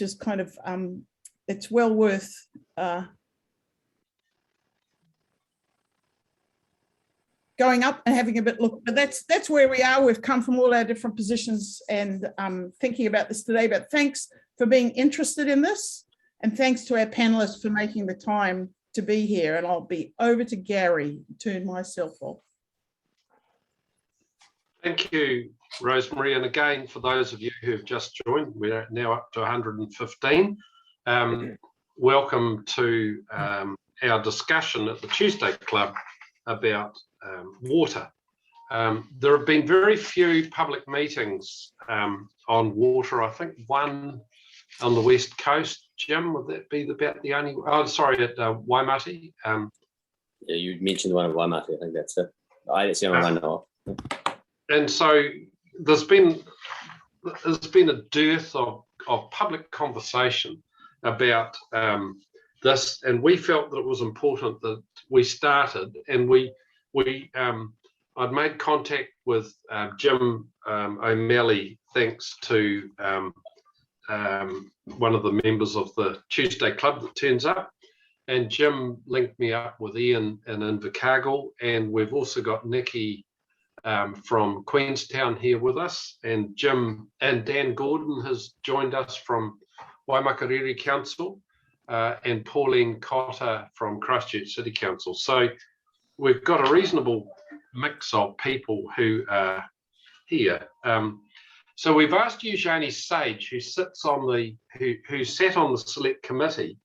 just kind of, it's well worth going up and having a bit look. But that's where we are. We've come from all our different positions and thinking about this today. But thanks for being interested in this, and thanks to our panelists for making the time to be here. And I'll be over to Garry, turn myself off. Thank you, Rosemary. And again, for those of you who have just joined, we're now up to 115. Welcome to our discussion at the Tuesday Club about water. There have been very few public meetings on water. I think one on the West Coast. Jim, would that be about the only? Oh, sorry, at Waimate. Yeah, you mentioned the one at Waimate. I think that's it. That's the only one I know of. And so there's been a dearth of public conversation about this, and we felt that it was important that we started, and I'd made contact with Jim O'Malley, thanks to one of the members of the Tuesday Club that turns up, and Jim linked me up with Ian in Invercargill, and we've also got Nikki from Queenstown here with us, and Jim and Dan Gordon has joined us from Waimakariri Council, and Pauline Cotter from Christchurch City Council. So we've got a reasonable mix of people who are here. So we've asked Eugenie Sage, who sat on the select committee,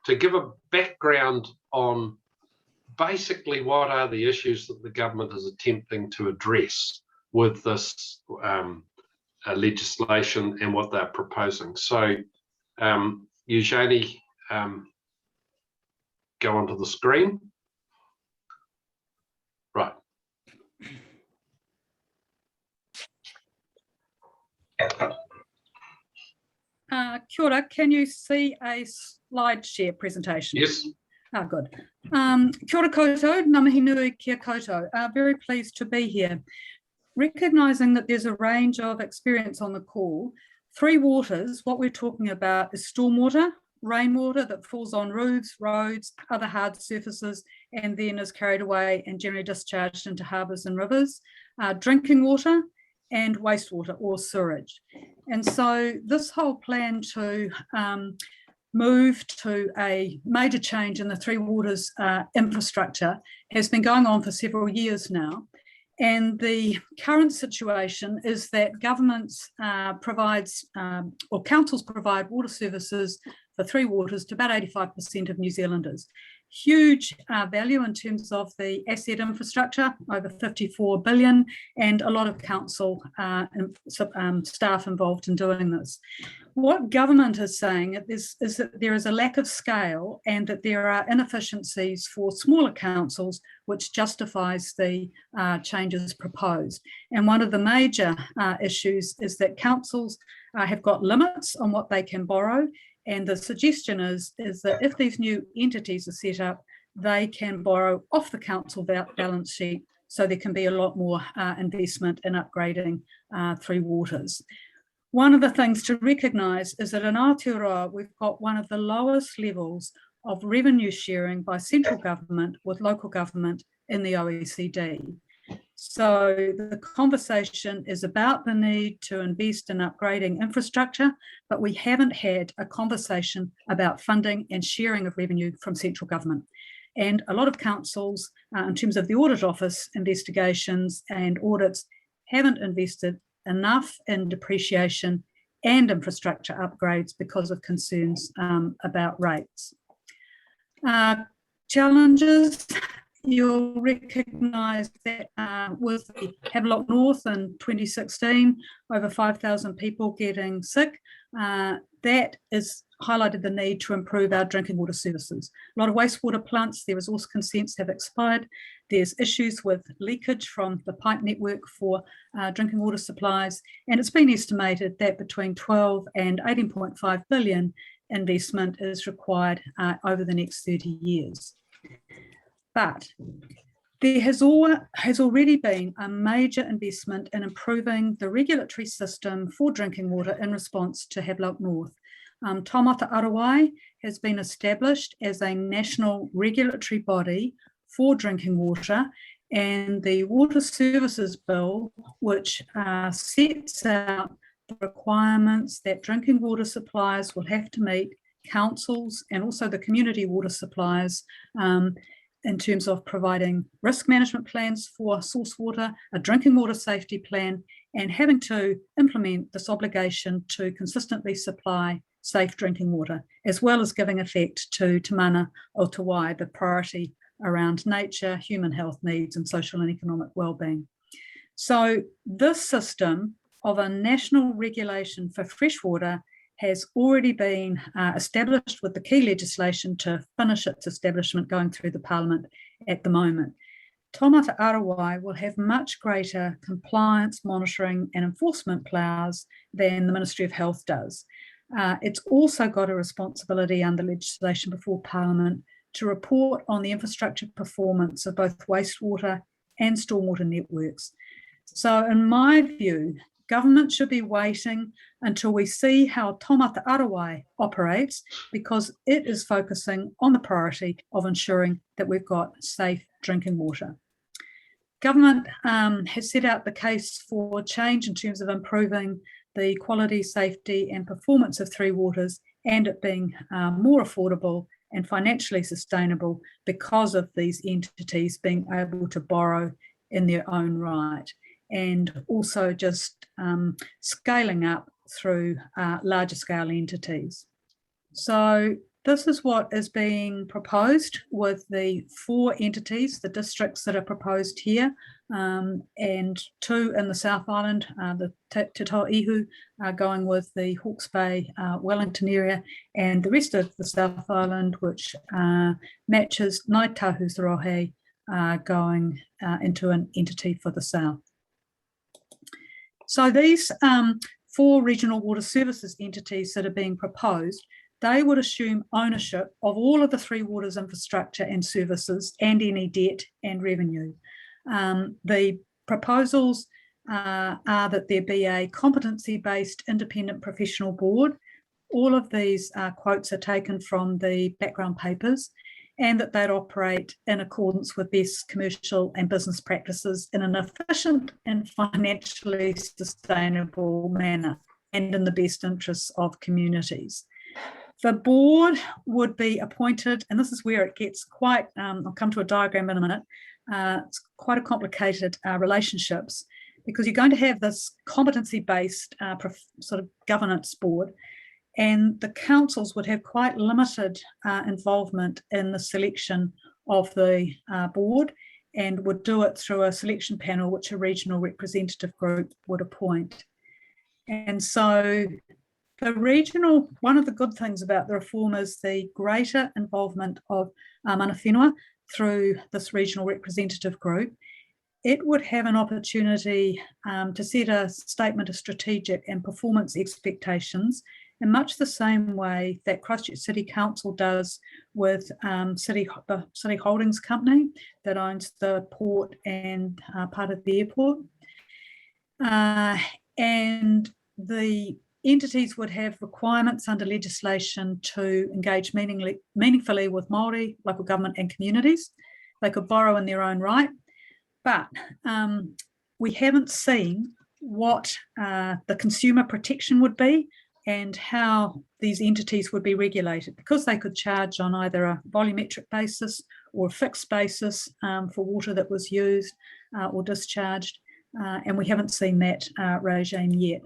to give a background on basically what are the issues that the government is attempting to address with this legislation and what they're proposing. So Eugenie, go onto the screen. Right. Kia ora, can you see a slide share presentation? Yes. Ah, good. Kia ora koutou, ngā mihi nui kia koutou. Very pleased to be here. Recognising that there's a range of experience on the call, three waters, what we're talking about is stormwater, rainwater that falls on roofs, roads, other hard surfaces, and then is carried away and generally discharged into harbours and rivers, drinking water, and wastewater or sewage. And so this whole plan to move to a major change in the Three Waters infrastructure has been going on for several years now. And the current situation is that governments or councils provide water services for Three Waters to about 85% of New Zealanders. Huge value in terms of the asset infrastructure, over 54 billion, and a lot of council staff involved in doing this. What government is saying is that there is a lack of scale and that there are inefficiencies for smaller councils, which justifies the changes proposed. And one of the major issues is that councils have got limits on what they can borrow. And the suggestion is that if these new entities are set up, they can borrow off the council balance sheet, so there can be a lot more investment in upgrading Three Waters. One of the things to recognise is that in Aotearoa, we've got one of the lowest levels of revenue sharing by central government with local government in the OECD. So the conversation is about the need to invest in upgrading infrastructure, but we haven't had a conversation about funding and sharing of revenue from central government. And a lot of councils, in terms of the Audit Office investigations and audits, haven't invested enough in depreciation and infrastructure upgrades because of concerns about rates. Challenges. You'll recognise that with the Havelock North in 2016, over 5,000 people getting sick, that has highlighted the need to improve our drinking water services. A lot of wastewater plants, their resource consents have expired. There's issues with leakage from the pipe network for drinking water supplies, and it's been estimated that between 12 and 18.5 billion investment is required over the next 30 years. But there has already been a major investment in improving the regulatory system for drinking water in response to Havelock North. Taumata Arawai has been established as a national regulatory body for drinking water, and the Water Services Bill, which sets out the requirements that drinking water suppliers will have to meet, councils and also the community water suppliers, in terms of providing risk management plans for source water, a drinking water safety plan, and having to implement this obligation to consistently supply safe drinking water, as well as giving effect to Te Mana o Te Wai, the priority around nature, human health needs, and social and economic well-being. So this system of a national regulation for freshwater has already been established, with the key legislation to finish its establishment going through the Parliament at the moment. Taumata Arawai will have much greater compliance, monitoring and enforcement powers than the Ministry of Health does. It's also got a responsibility under legislation before Parliament to report on the infrastructure performance of both wastewater and stormwater networks. So in my view, government should be waiting until we see how Taumata Arawai operates, because it is focusing on the priority of ensuring that we've got safe drinking water. Government has set out the case for change in terms of improving the quality, safety and performance of Three Waters, and it being more affordable and financially sustainable because of these entities being able to borrow in their own right, and also just scaling up through larger scale entities. So this is what is being proposed with the 4 entities, the districts that are proposed here, and 2 in the South Island, the Te Tau Ihu going with the Hawke's Bay, Wellington area, and the rest of the South Island, which matches Ngāi Tahu's Rohe, going into an entity for the South. So these 4 regional water services entities that are being proposed, they would assume ownership of all of the Three Waters infrastructure and services and any debt and revenue. The proposals are that there be a competency-based independent professional board. All of these quotes are taken from the background papers, and that they'd operate in accordance with best commercial and business practices in an efficient and financially sustainable manner, and in the best interests of communities. The board would be appointed, and this is where it gets quite, I'll come to a diagram in a minute, it's quite a complicated relationships, because you're going to have this competency-based sort of governance board, and the councils would have quite limited involvement in the selection of the board, and would do it through a selection panel which a regional representative group would appoint. And so the regional, one of the good things about the reform is the greater involvement of mana whenua through this regional representative group. It would have an opportunity to set a statement of strategic and performance expectations in much the same way that Christchurch City Council does with the City Holdings Company that owns the port and part of the airport. And the entities would have requirements under legislation to engage meaningfully with Māori, local government and communities. They could borrow in their own right, but we haven't seen what the consumer protection would be and how these entities would be regulated, because they could charge on either a volumetric basis or a fixed basis for water that was used or discharged, and we haven't seen that regime yet.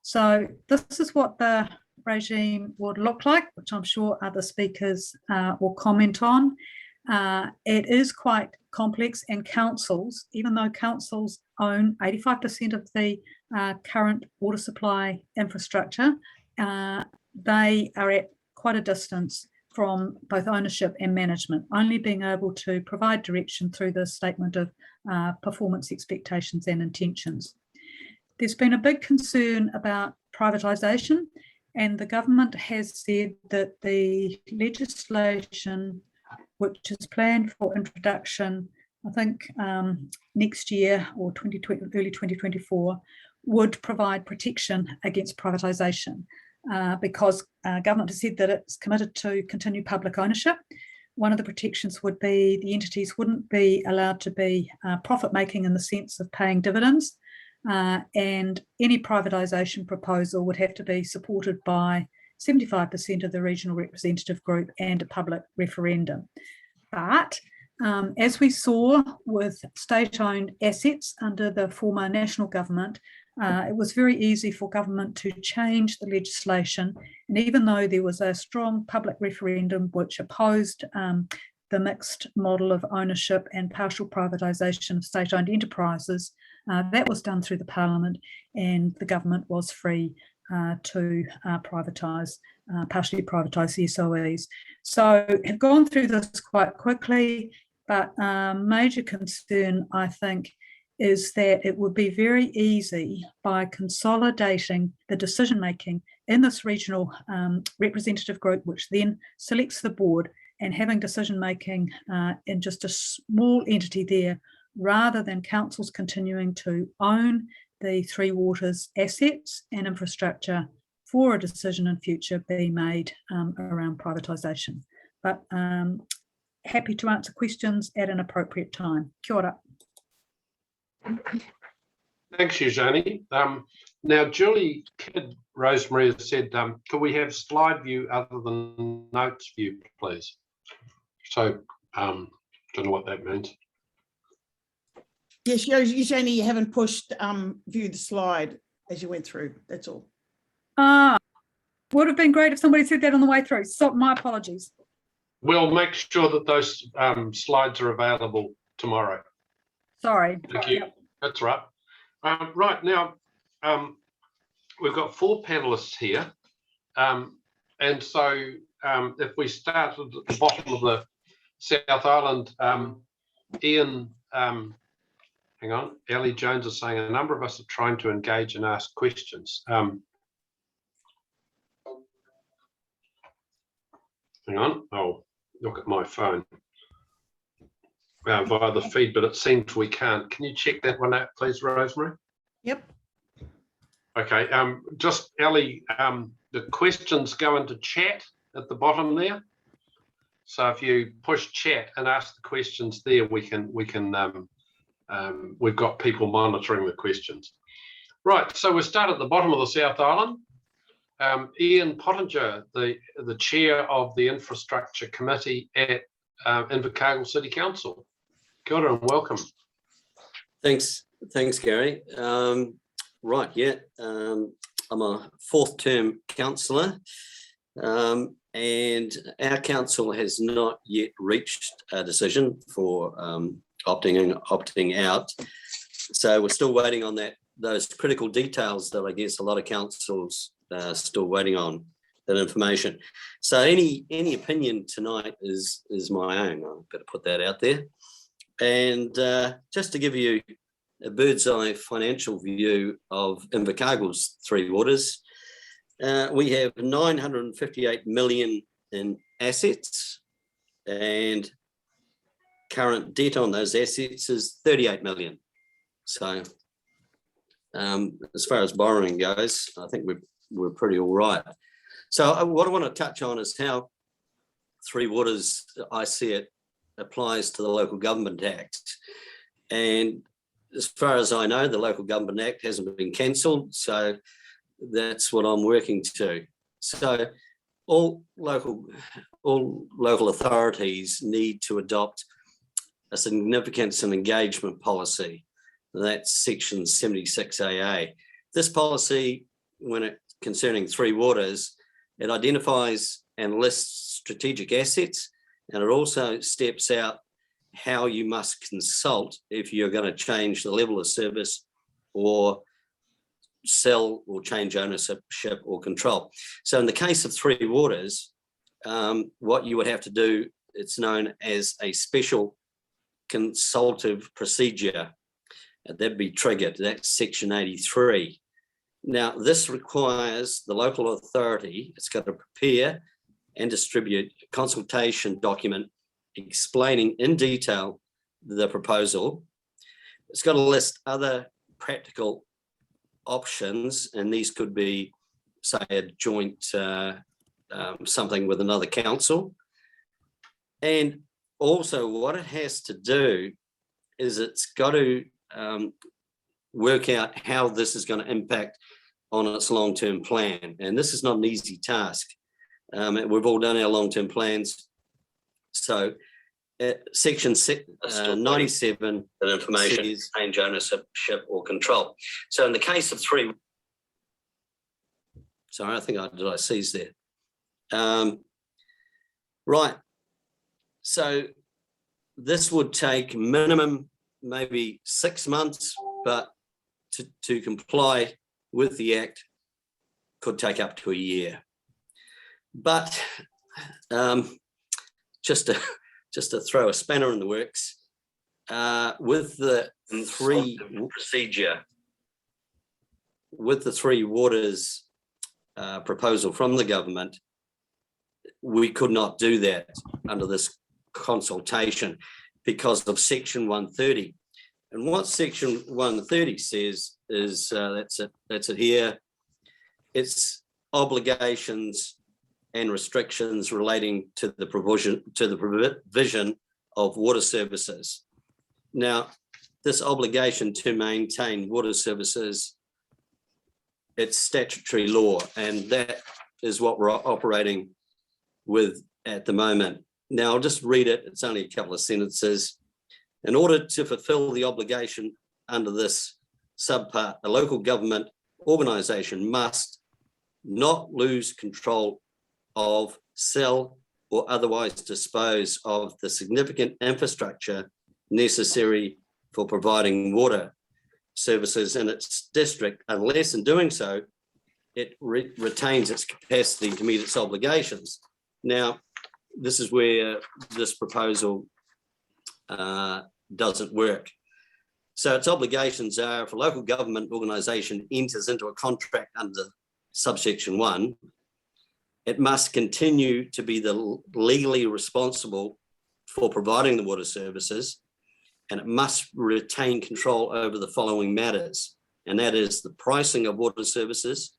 So this is what the regime would look like, which I'm sure other speakers will comment on. It is quite complex, and councils, even though councils own 85% of the current water supply infrastructure, they are at quite a distance from both ownership and management, only being able to provide direction through the statement of performance expectations and intentions. There's been a big concern about privatisation, and the government has said that the legislation, which is planned for introduction, I think next year or early 2024, would provide protection against privatisation. because government has said that it's committed to continue public ownership. One of the protections would be the entities wouldn't be allowed to be profit-making in the sense of paying dividends, and any privatisation proposal would have to be supported by 75% of the regional representative group and a public referendum. But as we saw with state-owned assets under the former national government, it was very easy for government to change the legislation. And even though there was a strong public referendum which opposed the mixed model of ownership and partial privatisation of state-owned enterprises, that was done through the Parliament, and the government was free to partially privatise the SOEs. So have gone through this quite quickly, but major concern, I think, is that it would be very easy by consolidating the decision-making in this regional representative group, which then selects the board, and having decision-making in just a small entity there, rather than councils continuing to own the Three Waters assets and infrastructure for a decision in future be made around privatisation. But happy to answer questions at an appropriate time. Kia ora. Thanks, Eugenie. Now, Julie Kidd Rosemary has said, could we have slide view other than notes view, please? So, don't know what that means. Yes, Eugenie, you haven't pushed view the slide as you went through. That's all. Would have been great if somebody said that on the way through. So my apologies. We'll make sure that those slides are available tomorrow. Sorry. Thank you. That's right. Right now, we've got 4 panelists here. And so if we start at the bottom of the South Island, Ian, hang on, Ellie Jones is saying a number of us are trying to engage and ask questions. Hang on, I'll look at my phone via the feed, but it seems we can't. Can you check that one out, please, Rosemary? Yep. Okay, just Ellie, the questions go into chat at the bottom there. So if you push chat and ask the questions there, we've got people monitoring the questions. Right, so we'll start at the bottom of the South Island. Ian Pottinger, the chair of the Infrastructure Committee at Invercargill City Council. Kia ora and welcome. Thanks, Gary. Right, yeah, I'm a 4th term councillor, and our council has not yet reached a decision for opting in, opting out. So we're still waiting on those critical details that I guess a lot of councils are still waiting on, that information. So any opinion tonight is my own. I better put that out there. And just to give you a bird's eye financial view of Invercargill's Three Waters, we have 958 million in assets, and current debt on those assets is 38 million. So as far as borrowing goes, I think we're pretty all right. So what I want to touch on is how Three Waters, I see it, applies to the Local Government Act. And as far as I know, the Local Government Act hasn't been cancelled, so that's what I'm working to. So all local authorities need to adopt a significance and engagement policy. That's section 76AA. This policy, concerning Three Waters, it identifies and lists strategic assets, and it also steps out how you must consult if you're going to change the level of service or sell or change ownership or control. So in the case of Three Waters, what you would have to do, it's known as a special consultative procedure. That'd be triggered. That's section 83. Now, this requires the local authority, it's got to prepare and distribute a consultation document explaining in detail the proposal. It's got to list other practical options, and these could be say, a joint something with another council. And also what it has to do is it's got to work out how this is going to impact on its long-term plan. And this is not an easy task. We've all done our long-term plans. So section 97, An information, says, change ownership or control. So in the case of three, sorry, I think I seize there. Right. So this would take minimum maybe 6 months, but to comply with the Act could take up to a year. But just to throw a spanner in the works, with the three procedure, with the Three Waters proposal from the government, we could not do that under this consultation because of section 130. And what section 130 says is, that's it here, it's obligations and restrictions relating to the provision of water services. Now, this obligation to maintain water services, it's statutory law, and that is what we're operating with at the moment. Now, I'll just read it. It's only a couple of sentences. In order to fulfill the obligation under this subpart, the local government organisation must not lose control of, sell, or otherwise dispose of the significant infrastructure necessary for providing water services in its district, unless in doing so, it retains its capacity to meet its obligations. Now, this is where this proposal doesn't work. So its obligations are, if a local government organisation enters into a contract under subsection 1, it must continue to be the legally responsible for providing the water services, and it must retain control over the following matters, and that is the pricing of water services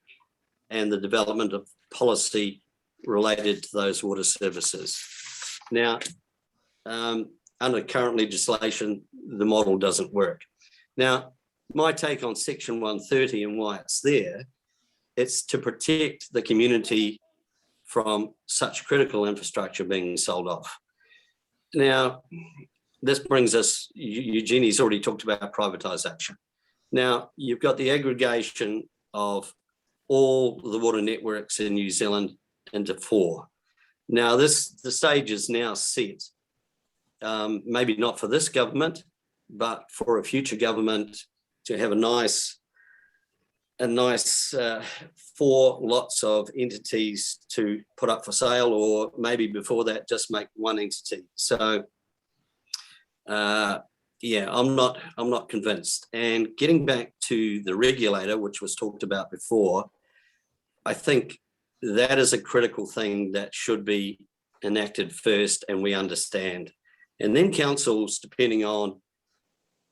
and the development of policy related to those water services. Now, under current legislation, the model doesn't work. Now, my take on section 130 and why it's there, it's to protect the community from such critical infrastructure being sold off. Now, this brings us, Eugenie's already talked about privatisation. Now, you've got the aggregation of all the water networks in New Zealand into 4. Now, the stage is now set, maybe not for this government, but for a future government to have a nice 4 lots of entities to put up for sale, or maybe before that, just make one entity. So, yeah, I'm not convinced. And getting back to the regulator, which was talked about before, I think that is a critical thing that should be enacted first, and we understand. And then councils, depending on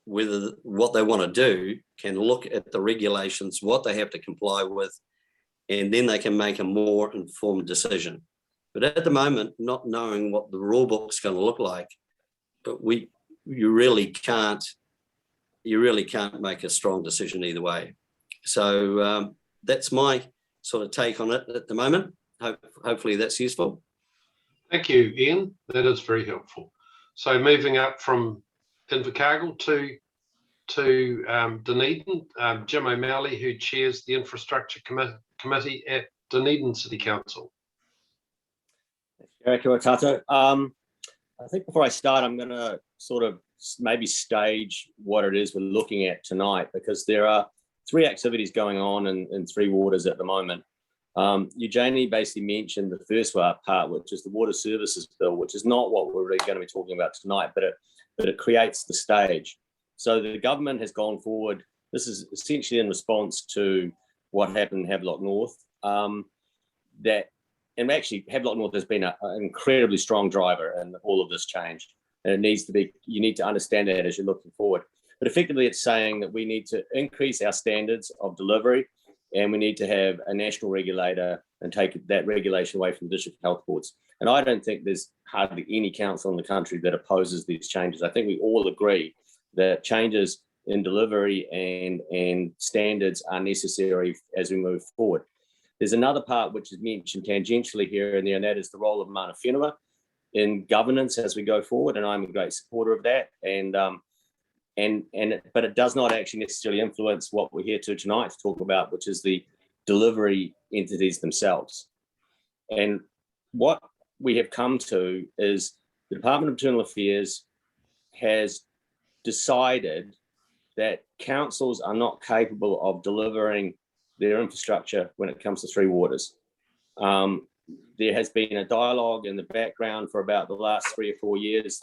what they want to do, can look at the regulations, what they have to comply with, and then they can make a more informed decision. But at the moment, not knowing what the rule book's going to look like, but you really can't make a strong decision either way. So that's my sort of take on it at the moment. Hopefully that's useful. Thank you, Ian. That is very helpful. So moving up from Invercargill to Dunedin, Jim O'Malley, who chairs the Infrastructure Committee at Dunedin City Council. Garry Moore. I think before I start, I'm going to sort of maybe stage what it is we're looking at tonight, because there are 3 activities going on in Three Waters at the moment. Eugenie basically mentioned the first part, which is the Water Services Bill, which is not what we're really going to be talking about tonight, but it creates the stage. So the government has gone forward. This is essentially in response to what happened in Havelock North. And actually, Havelock North has been an incredibly strong driver in all of this change. And it needs to be, you need to understand that as you're looking forward. But effectively, it's saying that we need to increase our standards of delivery and we need to have a national regulator and take that regulation away from the district health boards. And I don't think there's hardly any council in the country that opposes these changes. I think we all agree that changes in delivery and standards are necessary as we move forward. There's another part which is mentioned tangentially here and there, and that is the role of Mana Whenua in governance as we go forward, and I'm a great supporter of that. But it does not actually necessarily influence what we're here to tonight to talk about, which is the delivery entities themselves. And what we have come to is the Department of Internal Affairs has decided that councils are not capable of delivering their infrastructure when it comes to Three Waters. There has been a dialogue in the background for about the last 3 or 4 years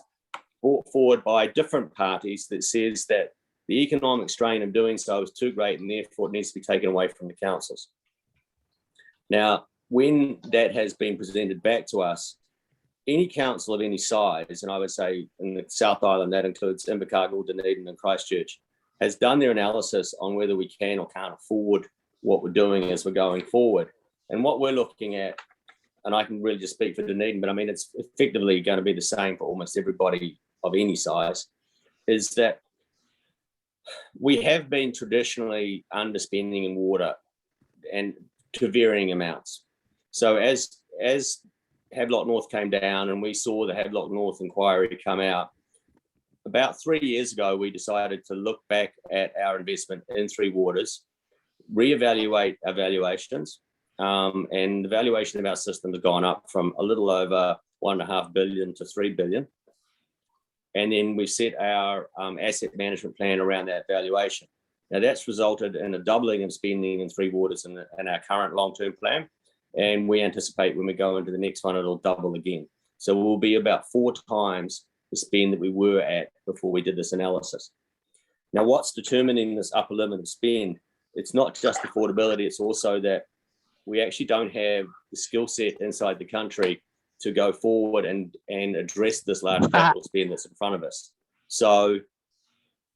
brought forward by different parties that says that the economic strain of doing so is too great and therefore it needs to be taken away from the councils. Now, when that has been presented back to us, any council of any size, and I would say in the South Island, that includes Invercargill, Dunedin and Christchurch, has done their analysis on whether we can or can't afford what we're doing as we're going forward. And what we're looking at, and I can really just speak for Dunedin, but I mean, it's effectively going to be the same for almost everybody of any size, is that we have been traditionally underspending in water and to varying amounts. So as Havelock North came down and we saw the Havelock North inquiry come out, about 3 years ago, we decided to look back at our investment in Three Waters, reevaluate our valuations, and the valuation of our system has gone up from a little over $1.5 billion to $3 billion. And then we set our asset management plan around that valuation. Now that's resulted in a doubling of spending in Three Waters in our current long-term plan. And we anticipate when we go into the next one, it'll double again. So we'll be about 4 times the spend that we were at before we did this analysis. Now, what's determining this upper limit of spend? It's not just affordability, it's also that we actually don't have the skill set inside the country to go forward and address this large capital spend that's in front of us. So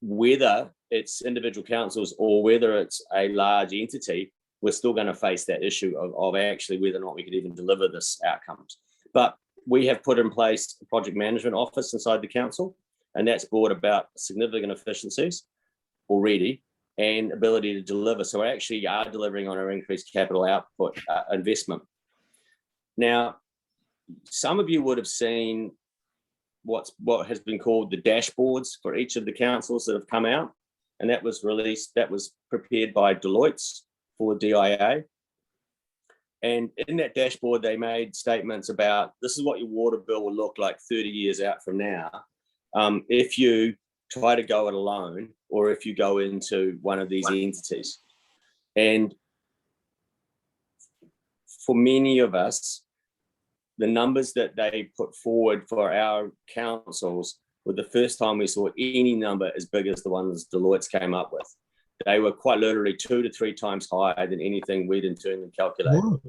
whether it's individual councils or whether it's a large entity, we're still going to face that issue of actually whether or not we could even deliver this outcomes. But we have put in place a project management office inside the council, and that's brought about significant efficiencies already and ability to deliver. So we actually are delivering on our increased capital output investment. Now, some of you would have seen what has been called the dashboards for each of the councils that have come out, and that was prepared by Deloitte for DIA. And in that dashboard, they made statements about this is what your water bill will look like 30 years out from now if you try to go it alone or if you go into one of these entities. And for many of us, the numbers that they put forward for our councils were the first time we saw any number as big as the ones Deloitte came up with. They were quite literally 2 to 3 times higher than anything we'd internally calculated. Whoa.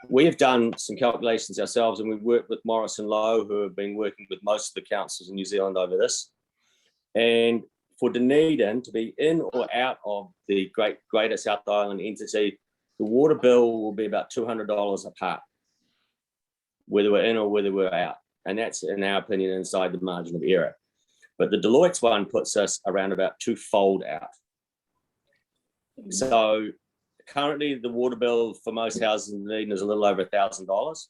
We have done some calculations ourselves, and we've worked with Morris and Lowe, who have been working with most of the councils in New Zealand over this. And for Dunedin to be in or out of the Greater South Island entity, the water bill will be about $200 a part, whether we're in or whether we're out. And that's, in our opinion, inside the margin of error. But the Deloitte one puts us around about 2-fold out. So currently the water bill for most houses in Dunedin is a little over $1,000.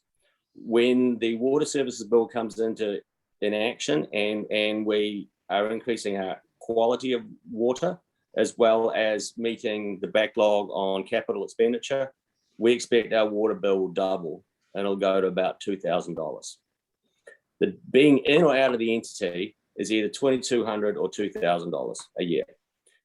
When the water services bill comes into action and we are increasing our quality of water as well as meeting the backlog on capital expenditure, we expect our water bill will double and it'll go to about $2,000. The being in or out of the entity is either $2,200 or $2,000 a year.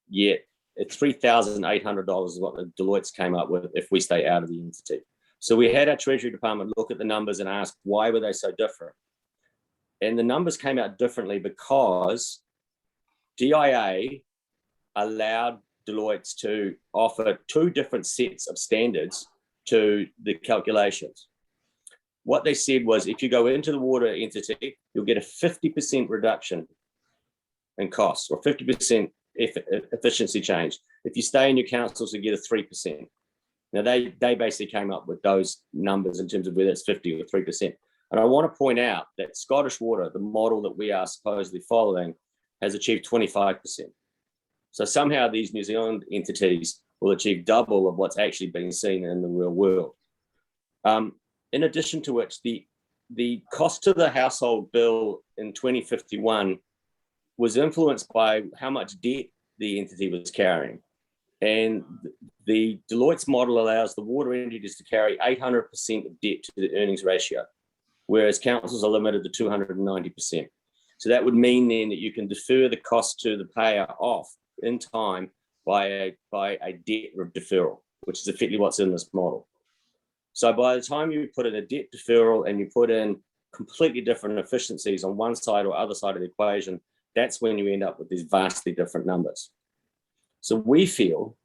Yet it's $3,800 is what the Deloitte came up with if we stay out of the entity. So we had our Treasury Department look at the numbers and ask, why were they so different? And the numbers came out differently because DIA allowed Deloitte to offer 2 different sets of standards to the calculations. What they said was, if you go into the water entity, you'll get a 50% reduction in costs or 50% efficiency change. If you stay in your councils, you get a 3%. Now, they basically came up with those numbers in terms of whether it's 50 or 3%. And I want to point out that Scottish Water, the model that we are supposedly following, has achieved 25%. So somehow these New Zealand entities will achieve double of what's actually being seen in the real world. In addition to which, the cost to the household bill in 2051 was influenced by how much debt the entity was carrying. And the Deloitte's model allows the water entities to carry 800% of debt to the earnings ratio, whereas councils are limited to 290%. So that would mean then that you can defer the cost to the payer off in time by a debt deferral, which is effectively what's in this model. So by the time you put in a debt deferral and you put in completely different efficiencies on one side or other side of the equation, that's when you end up with these vastly different numbers. So we feel,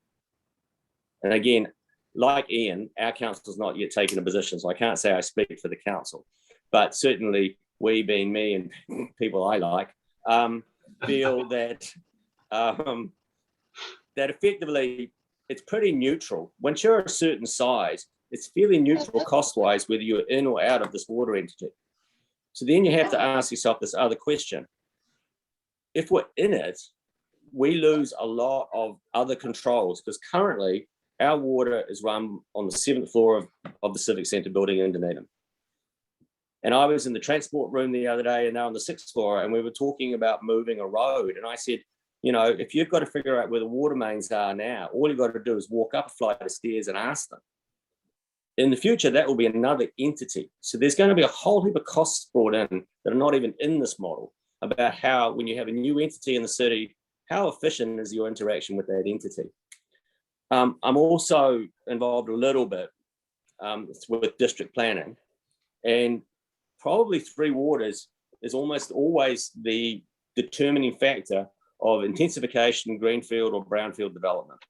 and again, like Ian, our council's not yet taken a position, so I can't say I speak for the council, but certainly we, being me and people I like, feel that that effectively it's pretty neutral. Once you're a certain size, it's fairly neutral cost-wise whether you're in or out of this water entity. So then you have to ask yourself this other question. If we're in it, we lose a lot of other controls, because currently our water is run on the 7th floor of the Civic Centre building in Dunedin. And I was in the transport room the other day and they're on the 6th floor, and we were talking about moving a road. And I said, you know, if you've got to figure out where the water mains are now, all you've got to do is walk up a flight of stairs and ask them. In the future, that will be another entity. So there's going to be a whole heap of costs brought in that are not even in this model about how, when you have a new entity in the city, how efficient is your interaction with that entity? I'm also involved a little bit with district planning, and probably Three Waters is almost always the determining factor of intensification, greenfield or brownfield development.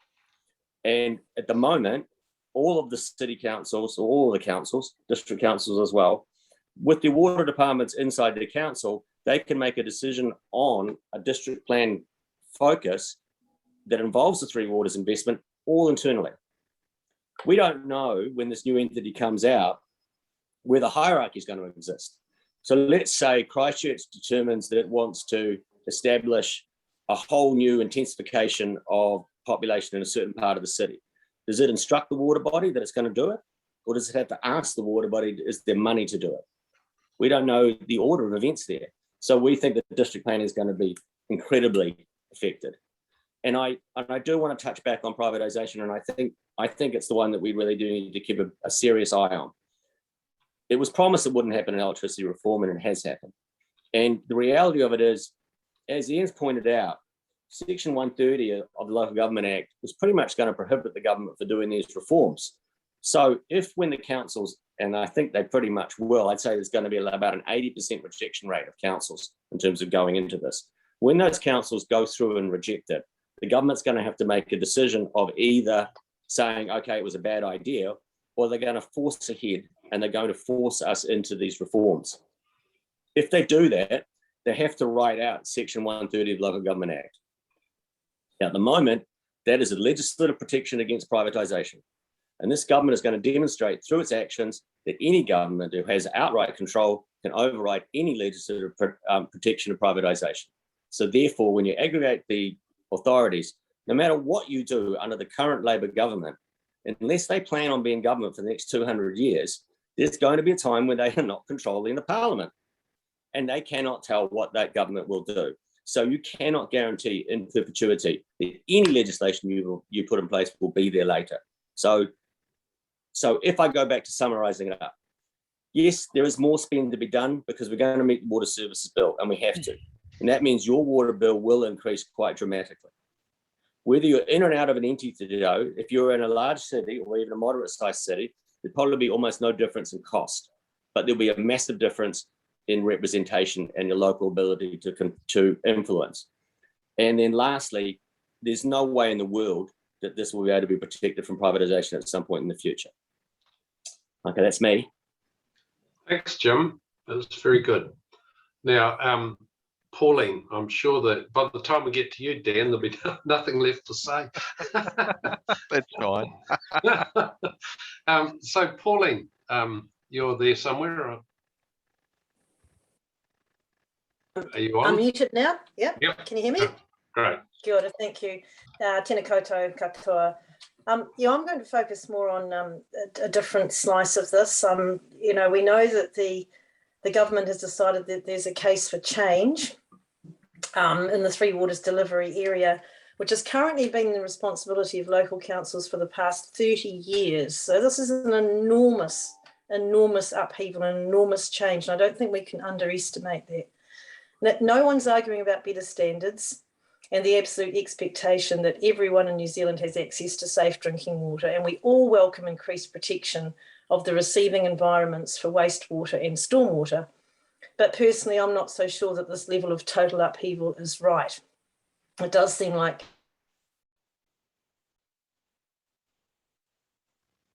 And at the moment, all of the city councils, or all of the councils, district councils as well, with the water departments inside the council, they can make a decision on a district plan focus that involves the Three Waters investment all internally. We don't know when this new entity comes out where the hierarchy is going to exist. So let's say Christchurch determines that it wants to establish a whole new intensification of population in a certain part of the city. Does it instruct the water body that it's going to do it? Or does it have to ask the water body, is there money to do it? We don't know the order of events there. So we think that the district plan is going to be incredibly affected. And I do want to touch back on privatisation, and I think it's the one that we really do need to keep a serious eye on. It was promised it wouldn't happen in electricity reform, and it has happened. And the reality of it is, as Ian's pointed out, Section 130 of the Local Government Act was pretty much going to prohibit the government for doing these reforms. So if, when the councils, and I think they pretty much will, I'd say there's going to be about an 80% rejection rate of councils in terms of going into this. When those councils go through and reject it, the government's going to have to make a decision of either saying, okay, it was a bad idea, or they're going to force ahead and they're going to force us into these reforms. If they do that, they have to write out Section 130 of the Local Government Act. Now, at the moment, that is a legislative protection against privatisation. And this government is going to demonstrate through its actions that any government who has outright control can override any legislative protection of privatisation. So therefore, when you aggregate the authorities, no matter what you do under the current Labor government, unless they plan on being government for the next 200 years, there's going to be a time when they are not controlling the parliament. And they cannot tell what that government will do. So you cannot guarantee in perpetuity that any legislation you put in place will be there later. So if I go back to summarising it up, yes, there is more spend to be done because we're going to meet the water services bill, and we have to. And that means your water bill will increase quite dramatically. Whether you're in and out of an entity, though, if you're in a large city or even a moderate-sized city, there'd probably be almost no difference in cost, but there'll be a massive difference in representation and your local ability to influence. And then lastly, there's no way in the world that this will be able to be protected from privatisation at some point in the future. Okay, that's me. Thanks, Jim. That was very good. Now, Pauline, I'm sure that by the time we get to you, Dan, there'll be nothing left to say. That's fine. So Pauline, you're there somewhere? Or are you on? I'm muted now. Yep. Yep. Can you hear me? Great. Kia ora, thank you. Tēnā koutou katoa. Yeah, I'm going to focus more on a different slice of this. You know, we know that the government has decided that there's a case for change in the Three Waters delivery area, which has currently been the responsibility of local councils for the past 30 years. So this is an enormous upheaval, an enormous change. And I don't think we can underestimate that. No one's arguing about better standards and the absolute expectation that everyone in New Zealand has access to safe drinking water. And we all welcome increased protection of the receiving environments for wastewater and stormwater. But personally, I'm not so sure that this level of total upheaval is right. It does seem like...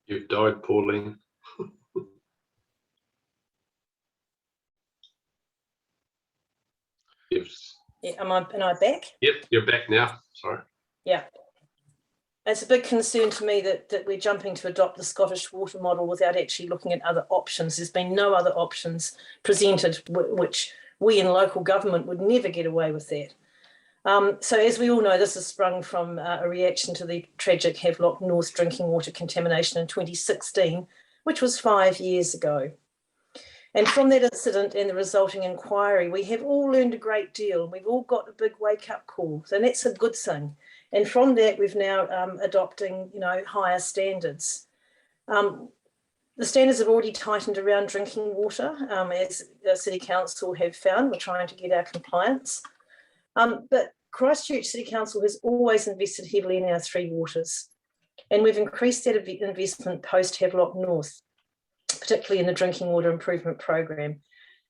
You've died, Pauline. Yes. Yeah, am I back? Yep, you're back now. Sorry. Yeah. It's a big concern to me that we're jumping to adopt the Scottish water model without actually looking at other options. There's been no other options presented, which we in local government would never get away with that. So as we all know, this has sprung from a reaction to the tragic Havelock North drinking water contamination in 2016, which was 5 years ago. And from that incident and the resulting inquiry, we have all learned a great deal. We've all got a big wake-up call, and that's a good thing. And from that, we've now adopting, you know, higher standards. The standards have already tightened around drinking water, as the City Council have found. We're trying to get our compliance. But Christchurch City Council has always invested heavily in our Three Waters, and we've increased that investment post Havelock North, particularly in the drinking water improvement program.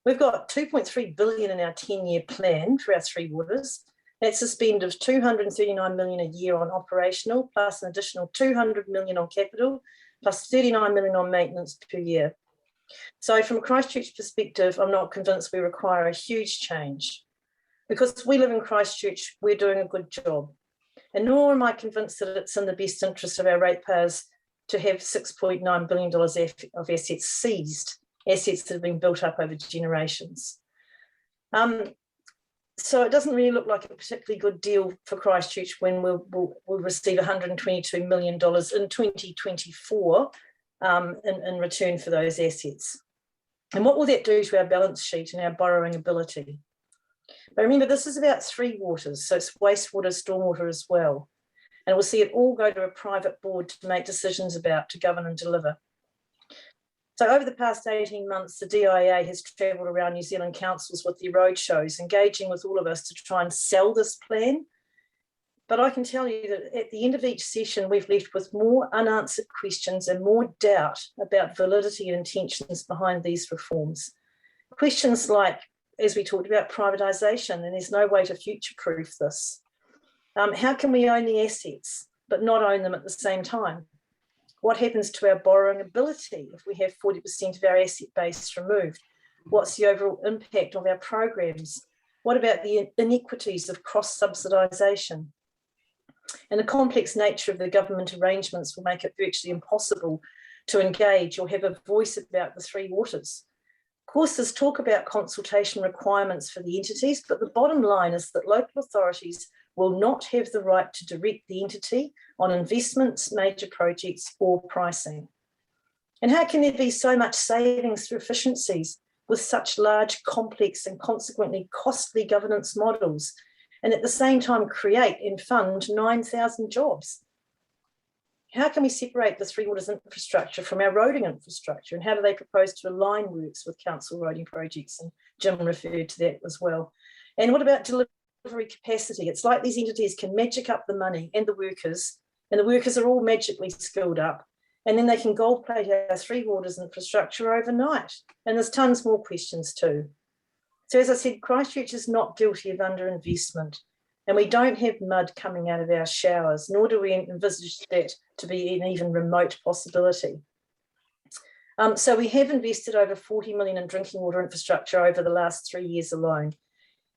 We've got 2.3 billion in our 10-year plan for our Three Waters. That's a spend of 239 million a year on operational, plus an additional 200 million on capital, plus 39 million on maintenance per year. So from a Christchurch perspective, I'm not convinced we require a huge change. Because we live in Christchurch, we're doing a good job. And nor am I convinced that it's in the best interest of our ratepayers to have $6.9 billion of assets seized, assets that have been built up over generations. So it doesn't really look like a particularly good deal for Christchurch when we'll receive $122 million in 2024 in return for those assets. And what will that do to our balance sheet and our borrowing ability? But remember, this is about Three Waters, so it's wastewater, stormwater as well. And we'll see it all go to a private board to make decisions about, to govern and deliver. So over the past 18 months, the DIA has travelled around New Zealand councils with their roadshows, engaging with all of us to try and sell this plan. But I can tell you that at the end of each session, we've left with more unanswered questions and more doubt about validity and intentions behind these reforms. Questions like, as we talked about, privatisation, and there's no way to future-proof this. How can we own the assets, but not own them at the same time? What happens to our borrowing ability if we have 40% of our asset base removed? What's the overall impact of our programs? What about the inequities of cross-subsidisation? And the complex nature of the government arrangements will make it virtually impossible to engage or have a voice about the Three Waters. Of course, there's talk about consultation requirements for the entities, but the bottom line is that local authorities will not have the right to direct the entity on investments, major projects, or pricing. And how can there be so much savings through efficiencies with such large, complex, and consequently costly governance models, and at the same time create and fund 9,000 jobs? How can we separate the Three Waters infrastructure from our roading infrastructure, and how do they propose to align works with council roading projects? And Jim referred to that as well. And what about delivery capacity? It's like these entities can magic up the money and the workers are all magically skilled up, and then they can gold plate our Three Waters infrastructure overnight. And there's tons more questions too. So as I said, Christchurch is not guilty of underinvestment, and we don't have mud coming out of our showers, nor do we envisage that to be an even remote possibility. So we have invested over 40 million in drinking water infrastructure over the last 3 years alone.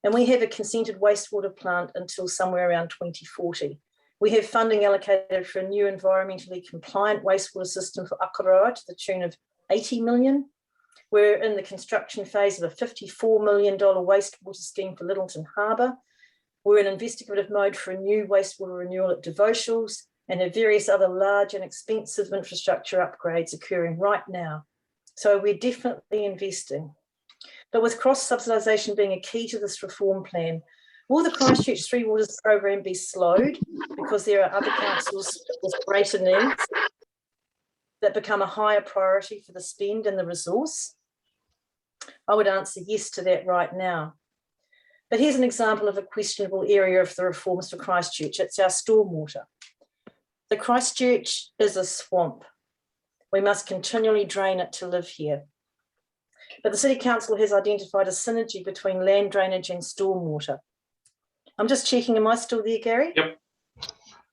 And we have a consented wastewater plant until somewhere around 2040. We have funding allocated for a new environmentally compliant wastewater system for Akaroa to the tune of 80 million. We're in the construction phase of a $54 million wastewater scheme for Littleton Harbour. We're in investigative mode for a new wastewater renewal at Devotials, and have various other large and expensive infrastructure upgrades occurring right now. So we're definitely investing. But with cross-subsidisation being a key to this reform plan, will the Christchurch Three Waters program be slowed because there are other councils with greater needs that become a higher priority for the spend and the resource? I would answer yes to that right now. But here's an example of a questionable area of the reforms for Christchurch. It's our stormwater. The Christchurch is a swamp. We must continually drain it to live here. But the City Council has identified a synergy between land drainage and stormwater. I'm just checking, am I still there, Gary? Yep.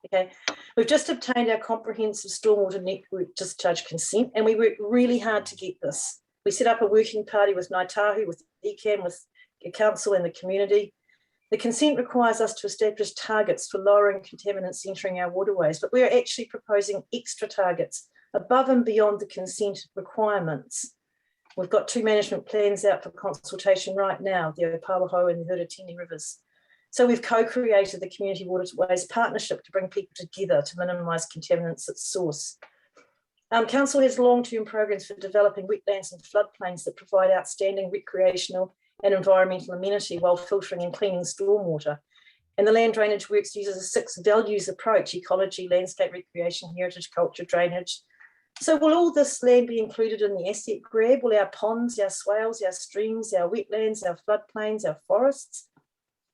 Okay, we've just obtained our comprehensive stormwater network discharge consent, and we worked really hard to get this. We set up a working party with Ngāi Tahu, with ECAM, with the council and the community. The consent requires us to establish targets for lowering contaminants entering our waterways, but we are actually proposing extra targets above and beyond the consent requirements. We've got 2 management plans out for consultation right now, the Opawaho and the Huratini rivers. So we've co-created the Community Waterways Partnership to bring people together to minimise contaminants at source. Council has long-term programs for developing wetlands and floodplains that provide outstanding recreational and environmental amenity while filtering and cleaning stormwater. And the Land Drainage Works uses a 6 values approach: ecology, landscape, recreation, heritage, culture, drainage. So will all this land be included in the asset grab? Will our ponds, our swales, our streams, our wetlands, our floodplains, our forests?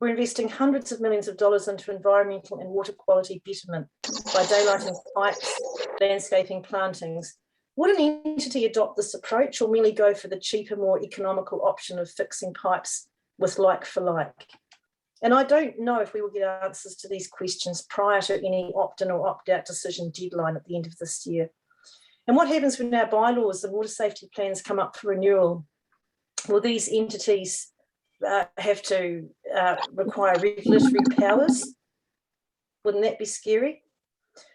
We're investing hundreds of millions of dollars into environmental and water quality betterment by daylighting pipes, landscaping, plantings. Would an entity adopt this approach or merely go for the cheaper, more economical option of fixing pipes with like for like? And I don't know if we will get answers to these questions prior to any opt-in or opt-out decision deadline at the end of this year. And what happens when our bylaws and water safety plans come up for renewal? Will these entities have to require regulatory powers? Wouldn't that be scary?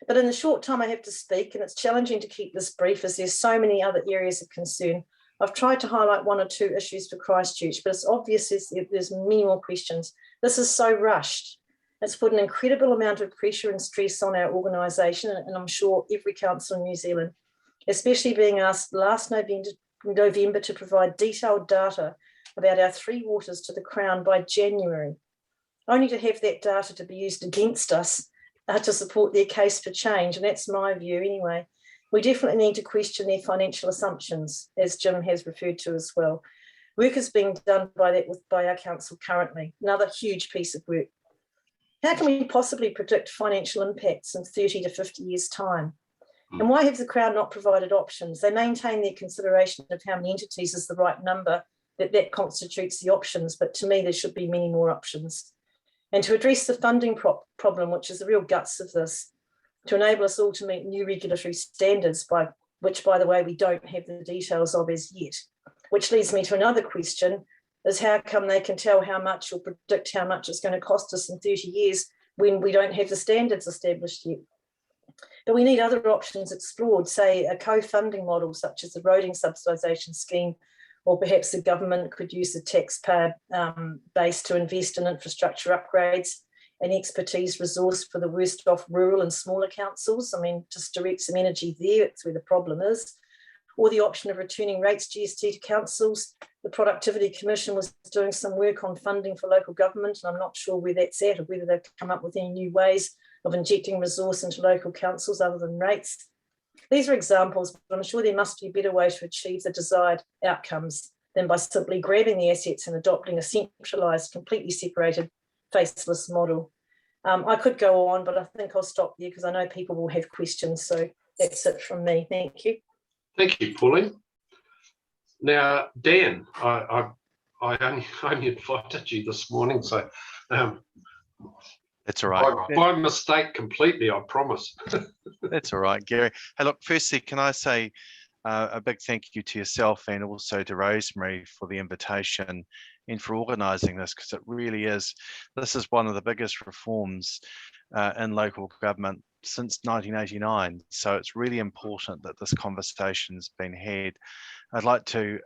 But in the short time I have to speak, and it's challenging to keep this brief as there's so many other areas of concern, I've tried to highlight 1 or 2 issues for Christchurch, but it's obvious there's many more questions. This is so rushed. It's put an incredible amount of pressure and stress on our organisation, and I'm sure every council in New Zealand, especially being asked last November to provide detailed data about our 3 waters to the Crown by January, only to have that data to be used against us to support their case for change. And that's my view anyway. We definitely need to question their financial assumptions, as Jim has referred to as well. Work is being done by our council currently, another huge piece of work. How can we possibly predict financial impacts in 30 to 50 years' time? And why have the Crown not provided options? They maintain their consideration of how many entities is the right number, that constitutes the options, but to me there should be many more options. And to address the funding problem, which is the real guts of this, to enable us all to meet new regulatory standards, which, by the way, we don't have the details of as yet. Which leads me to another question, is how come they can tell how much or predict how much it's going to cost us in 30 years when we don't have the standards established yet? But we need other options explored, say a co-funding model such as the roading subsidisation scheme, or perhaps the government could use the taxpayer base to invest in infrastructure upgrades and expertise resource for the worst off rural and smaller councils. I mean, just direct some energy there, that's where the problem is. Or the option of returning rates GST to councils. The Productivity Commission was doing some work on funding for local government, and I'm not sure where that's at or whether they've come up with any new ways of injecting resource into local councils other than rates. These are examples, but I'm sure there must be a better way to achieve the desired outcomes than by simply grabbing the assets and adopting a centralised, completely separated, faceless model. I could go on, but I think I'll stop there because I know people will have questions. So that's it from me. Thank you. Thank you, Pauline. Now, Dan, I only invited you this morning, so That's all right. by mistake completely, I promise. That's all right, Gary. Hey, look, firstly, can I say a big thank you to yourself and also to Rosemary for the invitation and for organising this, because it really is, this is one of the biggest reforms in local government since 1989. So it's really important that this conversation's been had. I'd like to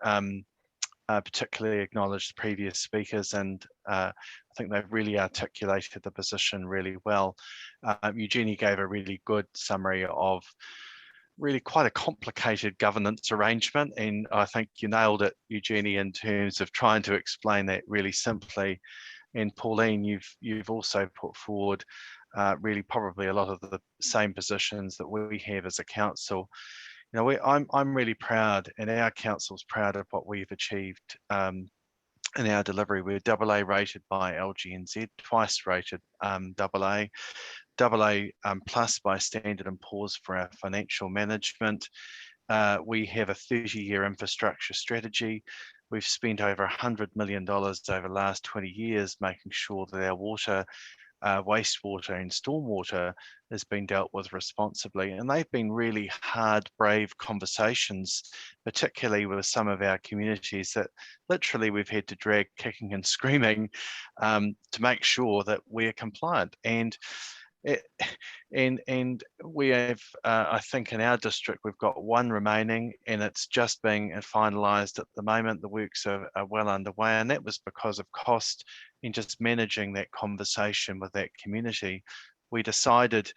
particularly acknowledge the previous speakers, and I think they've really articulated the position really well. Eugenie gave a really good summary of really quite a complicated governance arrangement, and I think you nailed it, Eugenie, in terms of trying to explain that really simply. And Pauline, you've also put forward really probably a lot of the same positions that we have as a council. You know, I'm really proud, and our council's proud of what we've achieved in our delivery. We're AA rated by LGNZ, twice rated AA plus by Standard & Poor's for our financial management. We have a 30-year infrastructure strategy. We've spent over $100 million over the last 20 years making sure that our water, wastewater and stormwater has been dealt with responsibly. And they've been really hard, brave conversations, particularly with some of our communities that literally we've had to drag kicking and screaming to make sure that we're compliant. And we have, I think in our district, we've got one remaining, and it's just being finalised at the moment. The works are well underway, and that was because of cost in just managing that conversation with that community. We decided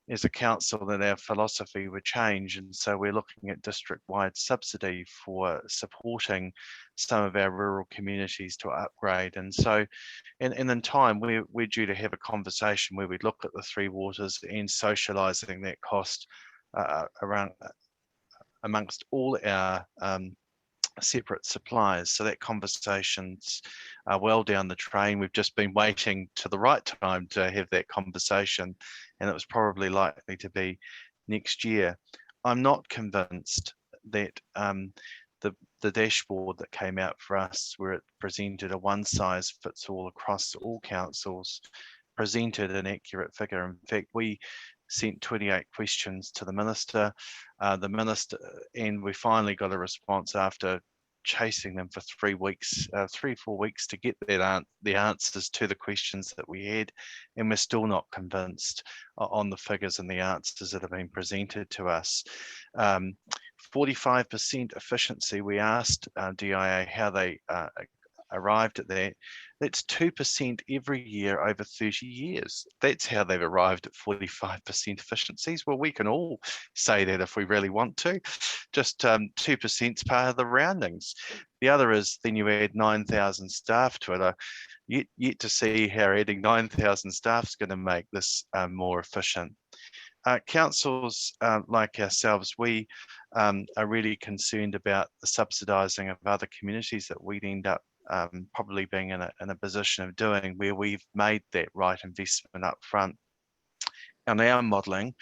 as a council that our philosophy would change, and so we're looking at district-wide subsidy for supporting some of our rural communities to upgrade. And so and in time we're due to have a conversation where we look at the three waters and socialising that cost around amongst all our separate suppliers. So that conversation's well down the train. We've just been waiting to the right time to have that conversation, and it was probably likely to be next year. I'm not convinced that the dashboard that came out for us, where it presented a one size fits all across all councils, presented an accurate figure. In fact, we sent 28 questions to the minister, and we finally got a response after chasing them for 3 weeks, 3-4 weeks to get the answers to the questions that we had, and we're still not convinced on the figures and the answers that have been presented to us. 45% efficiency, we asked DIA how they arrived at that. That's 2% every year over 30 years. That's how they've arrived at 45% efficiencies. Well, we can all say that if we really want to. Just 2% is part of the roundings. The other is then you add 9,000 staff to it. Yet to see how adding 9,000 staff is going to make this more efficient. Councils like ourselves, we are really concerned about the subsidising of other communities that we'd end up probably being in a position of doing, where we've made that right investment up front. On our modelling,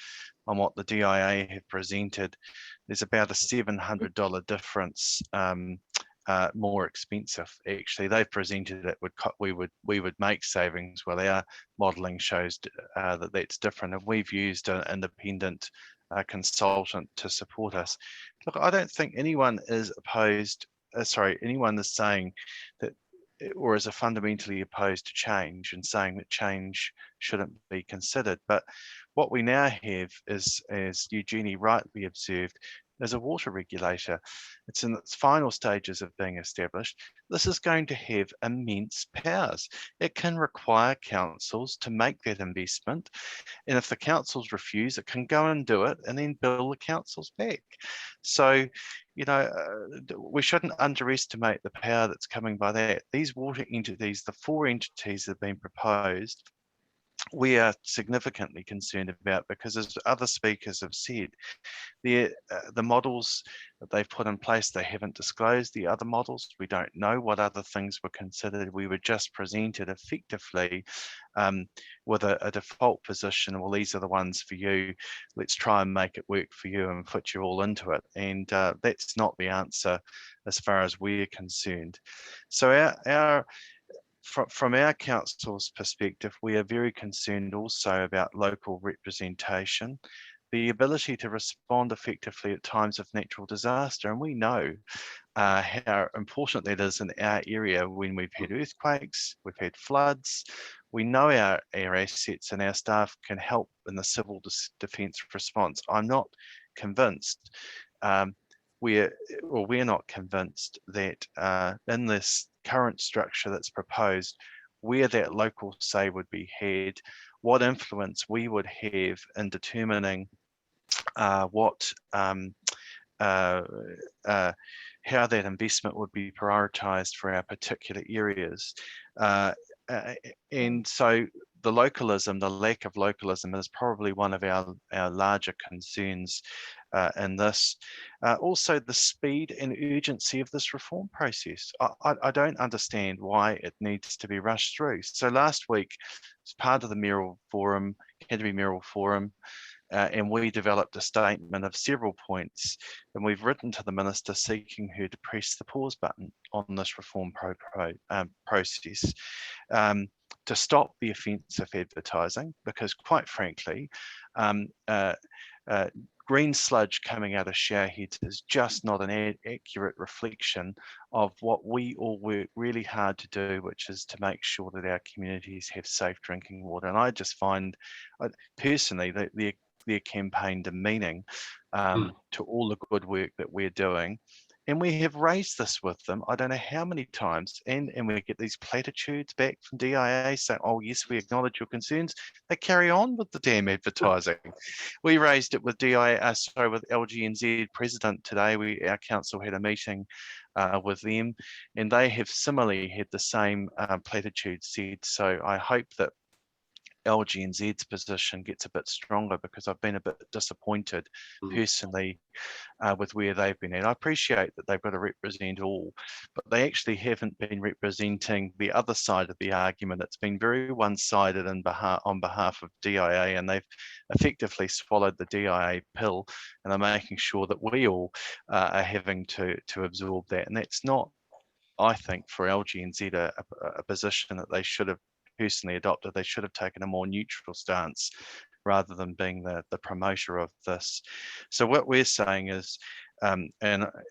on what the DIA have presented, there's about a $700 difference more expensive. Actually, they've presented it we would make savings. Well, our modelling shows that that's different, and we've used an independent consultant to support us. Look, I don't think anyone is opposed. Anyone is saying that, or is fundamentally opposed to change and saying that change shouldn't be considered. But what we now have is, as Eugenie rightly observed, is a water regulator. It's in its final stages of being established. This is going to have immense powers. It can require councils to make that investment. And if the councils refuse, it can go and do it and then bill the councils back. So, you know, we shouldn't underestimate the power that's coming by that. These water entities, the 4 entities that have been proposed, we are significantly concerned about, because as other speakers have said, the models that they've put in place, they haven't disclosed the other models. We don't know what other things were considered. We were just presented effectively with a default position. Well, these are the ones for you. Let's try and make it work for you and put you all into it. And that's not the answer as far as we're concerned. So from our council's perspective, we are very concerned also about local representation. the ability to respond effectively at times of natural disaster. And we know how important that is in our area when we've had earthquakes, we've had floods. We know our assets and our staff can help in the civil defence response. I'm not convinced, we're not convinced that in this current structure that's proposed, where that local say would be had, what influence we would have in determining how that investment would be prioritised for our particular areas. And so the localism, the lack of localism is probably one of our larger concerns in this. Also, the speed and urgency of this reform process. I don't understand why it needs to be rushed through. So last week, as part of the Mayoral Forum, Canterbury Mayoral Forum, and we developed a statement of several points, and we've written to the Minister seeking her to press the pause button on this reform process to stop the offensive advertising, because quite frankly, green sludge coming out of showerheads is just not an accurate reflection of what we all work really hard to do, which is to make sure that our communities have safe drinking water. And I just find, personally, that their campaign demeaning to all the good work that we're doing. And we have raised this with them, I don't know how many times, and we get these platitudes back from DIA saying, oh yes, we acknowledge your concerns. They carry on with the damn advertising. We raised it with with LGNZ president today. Our council had a meeting with them, and they have similarly had the same platitudes said. So I hope that LGNZ's position gets a bit stronger, because I've been a bit disappointed personally with where they've been at. I appreciate that they've got to represent all, but they actually haven't been representing the other side of the argument. It's been very one-sided on behalf of DIA, and they've effectively swallowed the DIA pill and are making sure that we all are having to absorb that. And that's not, I think, for LGNZ a position that they should have personally adopted. They should have taken a more neutral stance rather than being the promoter of this. So what we're saying is, and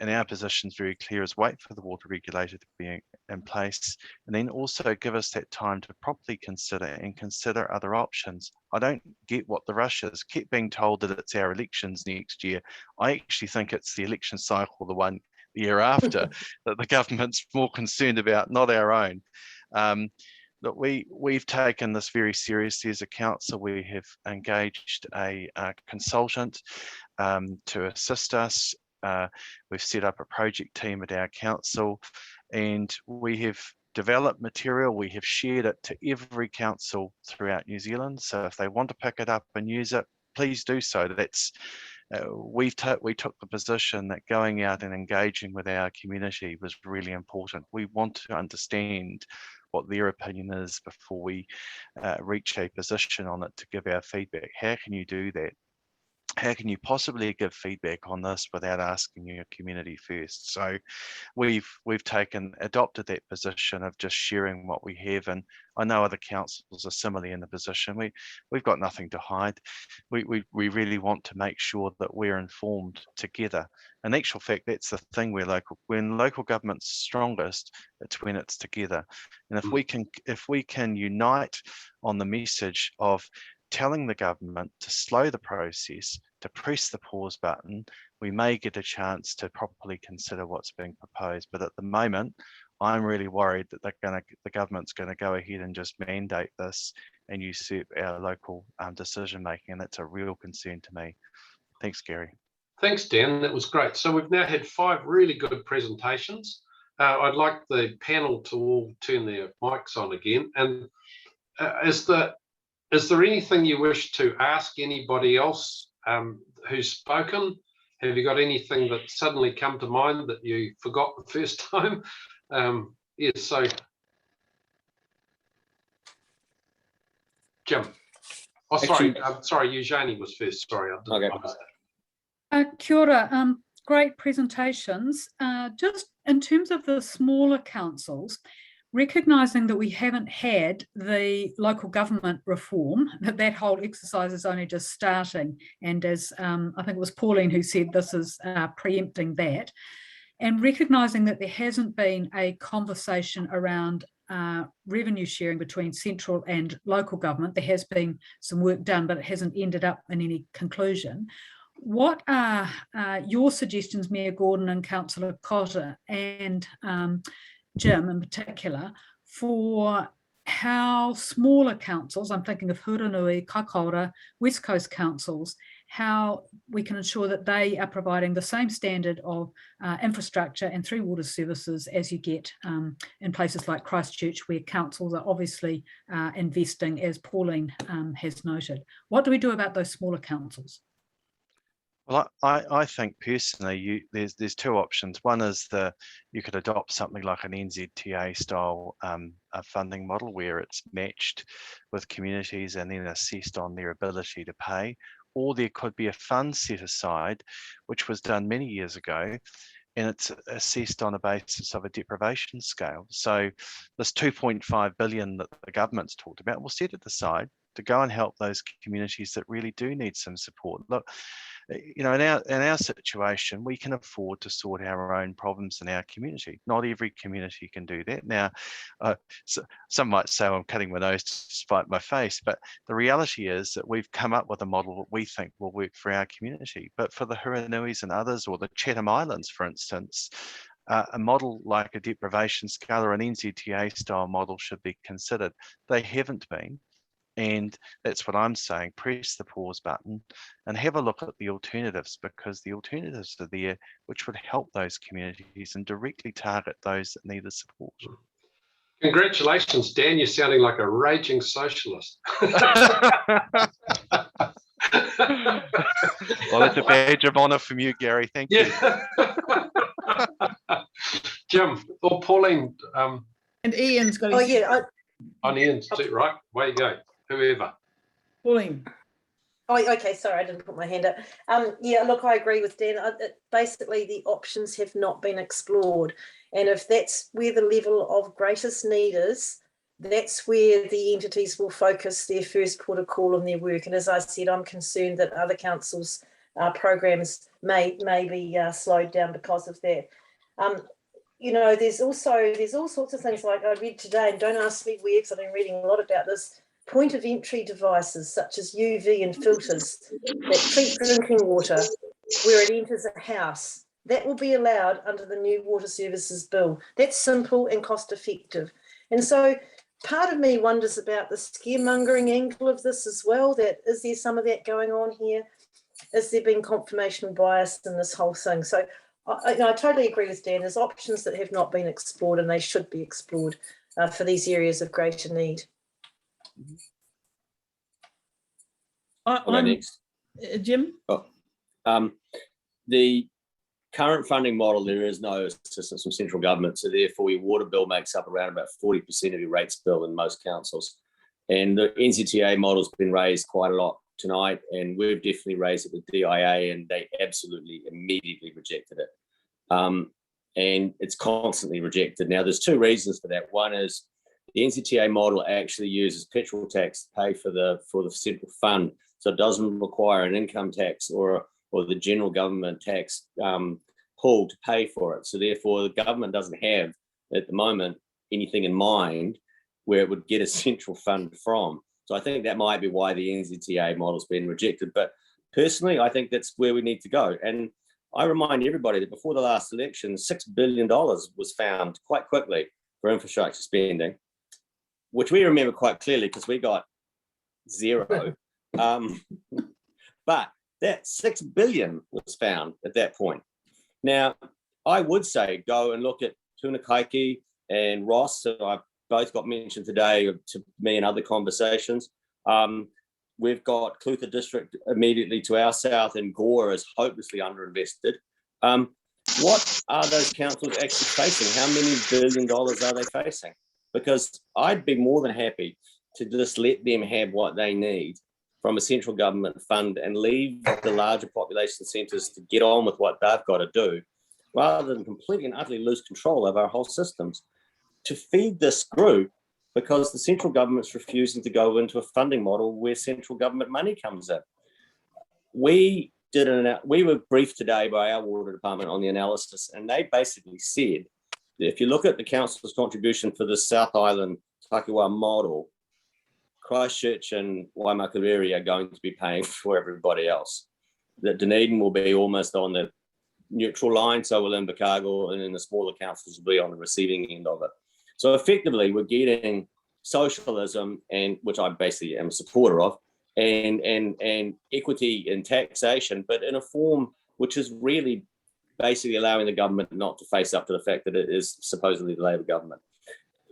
our position is very clear, is wait for the water regulator to be in place, and then also give us that time to properly consider other options. I don't get what the rush is. Keep being told that it's our elections next year. I actually think it's the election cycle, the year after, that the government's more concerned about, not our own. That we've taken this very seriously as a council. We have engaged a consultant to assist us. We've set up a project team at our council, and we have developed material. We have shared it to every council throughout New Zealand. So if they want to pick it up and use it, please do so. That's we took the position that going out and engaging with our community was really important. We want to understand what their opinion is before we reach a position on it to give our feedback. How can you do that? How can you possibly give feedback on this without asking your community first? So we've adopted that position of just sharing what we have, and I know other councils are similarly in the position. We've got nothing to hide. We really want to make sure that we're informed together. In actual fact, that's the thing. When local government's strongest, it's when it's together. And if we can unite on the message of telling the government to slow the process, to press the pause button, we may get a chance to properly consider what's being proposed. But at the moment, I'm really worried that the government's going to go ahead and just mandate this and usurp our local decision making, and that's a real concern to me. Thanks, Garry. Thanks, Dan. That was great. So we've now had 5 really good presentations. I'd like the panel to all turn their mics on again. And is there anything you wish to ask anybody else who's spoken? Have you got anything that suddenly come to mind that you forgot the first time? Yes, so Jim. Oh, sorry. Sorry, Eugenie was first. Sorry, I didn't notice that. Kia ora. Great presentations. Just in terms of the smaller councils, recognising that we haven't had the local government reform, that whole exercise is only just starting. And as I think it was Pauline who said, this is preempting that. And recognising that there hasn't been a conversation around revenue sharing between central and local government. There has been some work done, but it hasn't ended up in any conclusion. What are your suggestions, Mayor Gordon and Councillor Cotter and Jim in particular, for how smaller councils, I'm thinking of Huranui, Kaikoura, West Coast councils, how we can ensure that they are providing the same standard of infrastructure and three water services as you get in places like Christchurch, where councils are obviously investing, as Pauline has noted. What do we do about those smaller councils? Well, I think personally, there's two options. One is you could adopt something like an NZTA style funding model where it's matched with communities and then assessed on their ability to pay. Or there could be a fund set aside, which was done many years ago, and it's assessed on a basis of a deprivation scale. So this 2.5 billion that the government's talked about, we'll set it aside to go and help those communities that really do need some support. Look, you know, in our situation, we can afford to sort our own problems in our community. Not every community can do that. Now, so some might say I'm cutting my nose to spite my face, but the reality is that we've come up with a model that we think will work for our community. But for the Huranuis and others, or the Chatham Islands, for instance, a model like a deprivation scale or an NZTA style model should be considered. They haven't been. And that's what I'm saying, press the pause button and have a look at the alternatives, because the alternatives are there which would help those communities and directly target those that need the support. Congratulations, Dan, you're sounding like a raging socialist. Well, it's a badge of honour from you, Gary. Thank you. Jim or Pauline. And Ian's got Oh, his yeah. On Ian's too, right? Way you go. Whoever. Pauline. Oh, okay. Sorry, I didn't put my hand up. Yeah, look, I agree with Dan. Basically, the options have not been explored. And if that's where the level of greatest need is, that's where the entities will focus their first port of call on their work. And as I said, I'm concerned that other councils' programs may be slowed down because of that. You know, there's all sorts of things like I read today, and don't ask me where, because I've been reading a lot about this, point of entry devices such as UV and filters that treat drinking water where it enters a house. That will be allowed under the new water services bill. That's simple and cost effective. And so part of me wonders about the scaremongering angle of this as well, that is there some of that going on here? Is there been confirmational bias in this whole thing? So I totally agree with Dan. There's options that have not been explored, and they should be explored for these areas of greater need. Next. Jim? The current funding model, there is no assistance from central government, so therefore your water bill makes up around about 40% of your rates bill in most councils. And the NZTA model's been raised quite a lot tonight, and we've definitely raised it with DIA, and they absolutely immediately rejected it. And it's constantly rejected. Now, there's two reasons for that. One is the NZTA model actually uses petrol tax to pay for the central fund, so it doesn't require an income tax or the general government tax pool to pay for it. So therefore, the government doesn't have at the moment anything in mind where it would get a central fund from. So I think that might be why the NZTA model's been rejected. But personally, I think that's where we need to go. And I remind everybody that before the last election, $6 billion was found quite quickly for infrastructure spending, which we remember quite clearly because we got zero. But that $6 billion was found at that point. Now, I would say go and look at Tunakaiki and Ross, so I've both got mentioned today to me in other conversations. We've got Clutha District immediately to our south, and Gore is hopelessly underinvested. What are those councils actually facing? How many $1 billion are they facing? Because I'd be more than happy to just let them have what they need from a central government fund and leave the larger population centres to get on with what they've got to do, rather than completely and utterly lose control of our whole systems. to feed this group because the central government's refusing to go into a funding model where central government money comes in. We were briefed today by our water department on the analysis, and they basically said that if you look at the council's contribution for the South Island Takiwa model, Christchurch and Waimakariri are going to be paying for everybody else. That Dunedin will be almost on the neutral line, so will Invercargill, and then the smaller councils will be on the receiving end of it. So effectively, we're getting socialism, and which I basically am a supporter of, and equity in taxation, but in a form which is really basically allowing the government not to face up to the fact that it is supposedly the Labor government.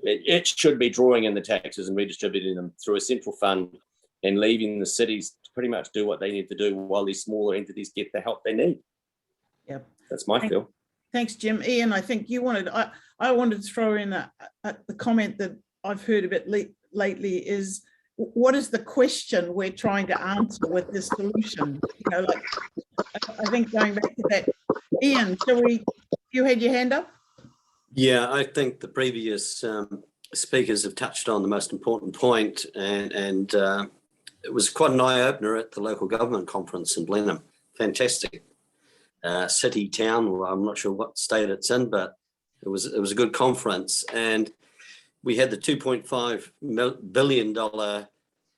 It should be drawing in the taxes and redistributing them through a central fund and leaving the cities to pretty much do what they need to do while these smaller entities get the help they need. Yep. That's my feel. Thanks, Jim. Ian, I think you wanted, I wanted to throw in the comment that I've heard a bit lately is, what is the question we're trying to answer with this solution? You know, like, I think going back to that, Ian, you had your hand up? Yeah, I think the previous speakers have touched on the most important point, and it was quite an eye-opener at the local government conference in Blenheim. Fantastic. City, town, well, I'm not sure what state it's in, but it was a good conference. And we had the $2.5 billion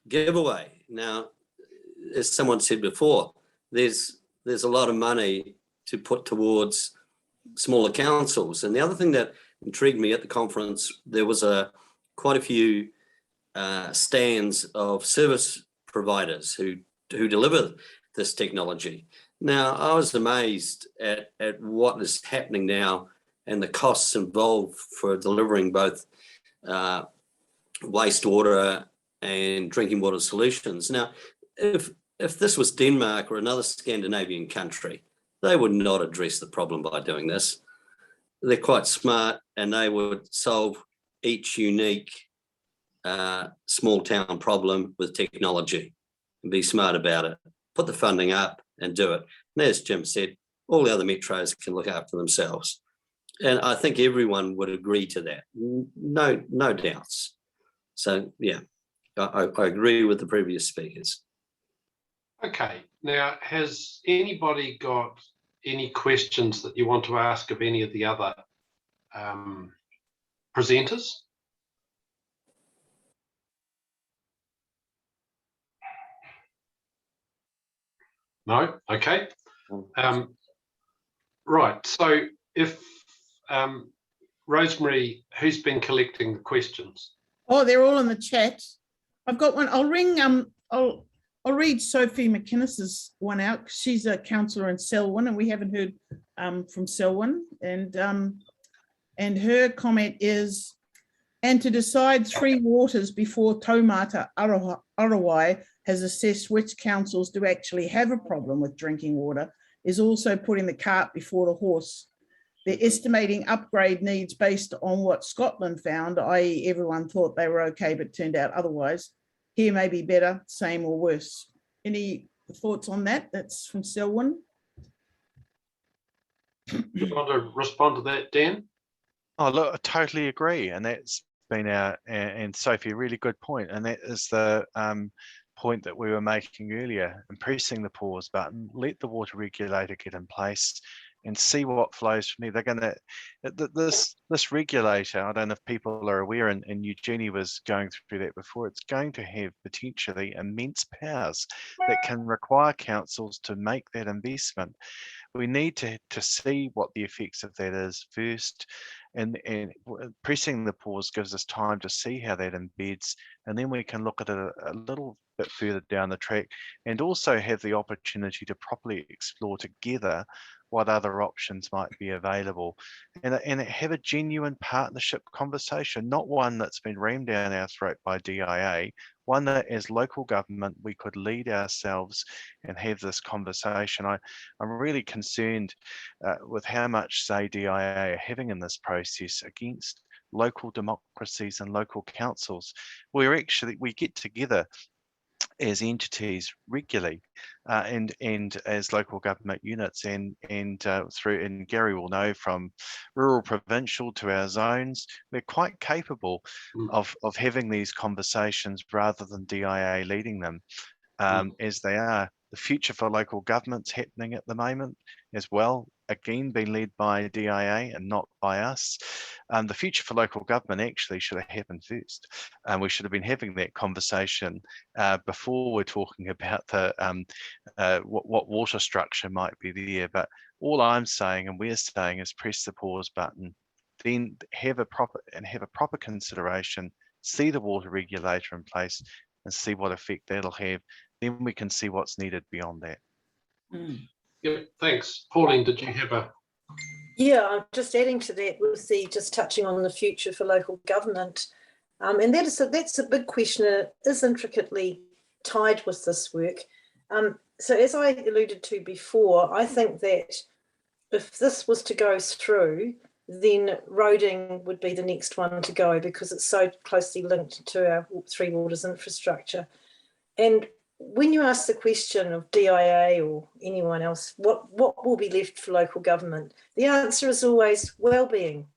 giveaway. Now, as someone said before, there's a lot of money to put towards smaller councils. And the other thing that intrigued me at the conference, there was quite a few stands of service providers who deliver this technology. Now, I was amazed at what is happening now and the costs involved for delivering both wastewater and drinking water solutions. Now, if this was Denmark or another Scandinavian country, they would not address the problem by doing this. They're quite smart, and they would solve each unique small town problem with technology and be smart about it. Put the funding up and do it. And as Jim said, all the other metros can look after themselves. And I think everyone would agree to that. No doubts. So, yeah, I agree with the previous speakers. Okay, now has anybody got any questions that you want to ask of any of the other presenters? No? Okay. Right, so if Rosemary, who's been collecting the questions? Oh, they're all in the chat. I've got one. I'll ring, I'll read Sophie McInnes's one out, because she's a councillor in Selwyn, and we haven't heard from Selwyn. And her comment is, and to decide Three Waters before Taumata Arawai has assessed which councils do actually have a problem with drinking water is also putting the cart before the horse. They're estimating upgrade needs based on what Scotland found, i.e. everyone thought they were okay, but turned out otherwise. Here may be better, same or worse. Any thoughts on that? That's from Selwyn. You want to respond to that, Dan? Oh, look, I totally agree. And that's been and Sophie, a really good point. And that is the point that we were making earlier, and pressing the pause button, let the water regulator get in place and see what flows from there. They're going to, this regulator, I don't know if people are aware, and Eugenie was going through that before, it's going to have potentially immense powers that can require councils to make that investment. We need to see what the effects of that is first, and pressing the pause gives us time to see how that embeds, and then we can look at it a little bit further down the track, and also have the opportunity to properly explore together what other options might be available, and have a genuine partnership conversation, not one that's been rammed down our throat by DIA, one that as local government we could lead ourselves and have this conversation. I'm really concerned with how much say DIA are having in this process against local democracies and local councils. We get together as entities regularly, and as local government units, and through, and Garry will know, from rural, provincial to our zones, we're quite capable of having these conversations rather than DIA leading them, as they are. The future for local government's happening at the moment as well, again being led by DIA and not by us. The future for local government actually should have happened first. We should have been having that conversation before we're talking about the what water structure might be there. But all I'm saying, and we're saying, is press the pause button, then have a proper consideration, see the water regulator in place, and see what effect that'll have. Then we can see what's needed beyond that. Yeah, thanks. Pauline, did you have a... Yeah, I'm just adding to that with just touching on the future for local government. And that's a big question. It is intricately tied with this work. So as I alluded to before, I think that if this was to go through, then roading would be the next one to go, because it's so closely linked to our Three Waters infrastructure. And when you ask the question of DIA or anyone else, what will be left for local government? The answer is always well-being.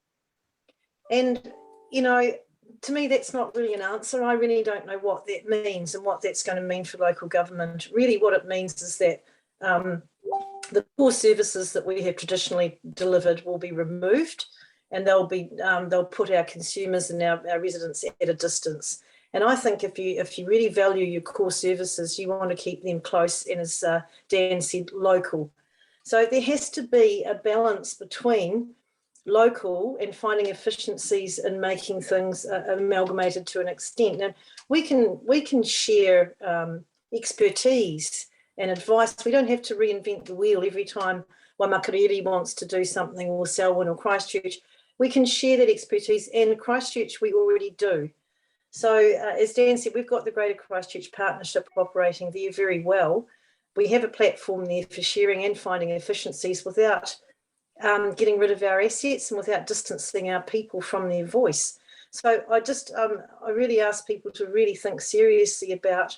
And, to me, that's not really an answer. I really don't know what that means and what that's going to mean for local government. Really what it means is that the core services that we have traditionally delivered will be removed, and they'll put our consumers and our residents at a distance. And I think if you really value your core services, you want to keep them close and, as Dan said, local. So there has to be a balance between local and finding efficiencies and making things amalgamated to an extent. Now, we can share expertise and advice. We don't have to reinvent the wheel every time Waimakariri wants to do something, or Selwyn or Christchurch. We can share that expertise, and Christchurch we already do. So as Dan said, we've got the Greater Christchurch Partnership operating there very well. We have a platform there for sharing and finding efficiencies without getting rid of our assets and without distancing our people from their voice. So I really ask people to really think seriously about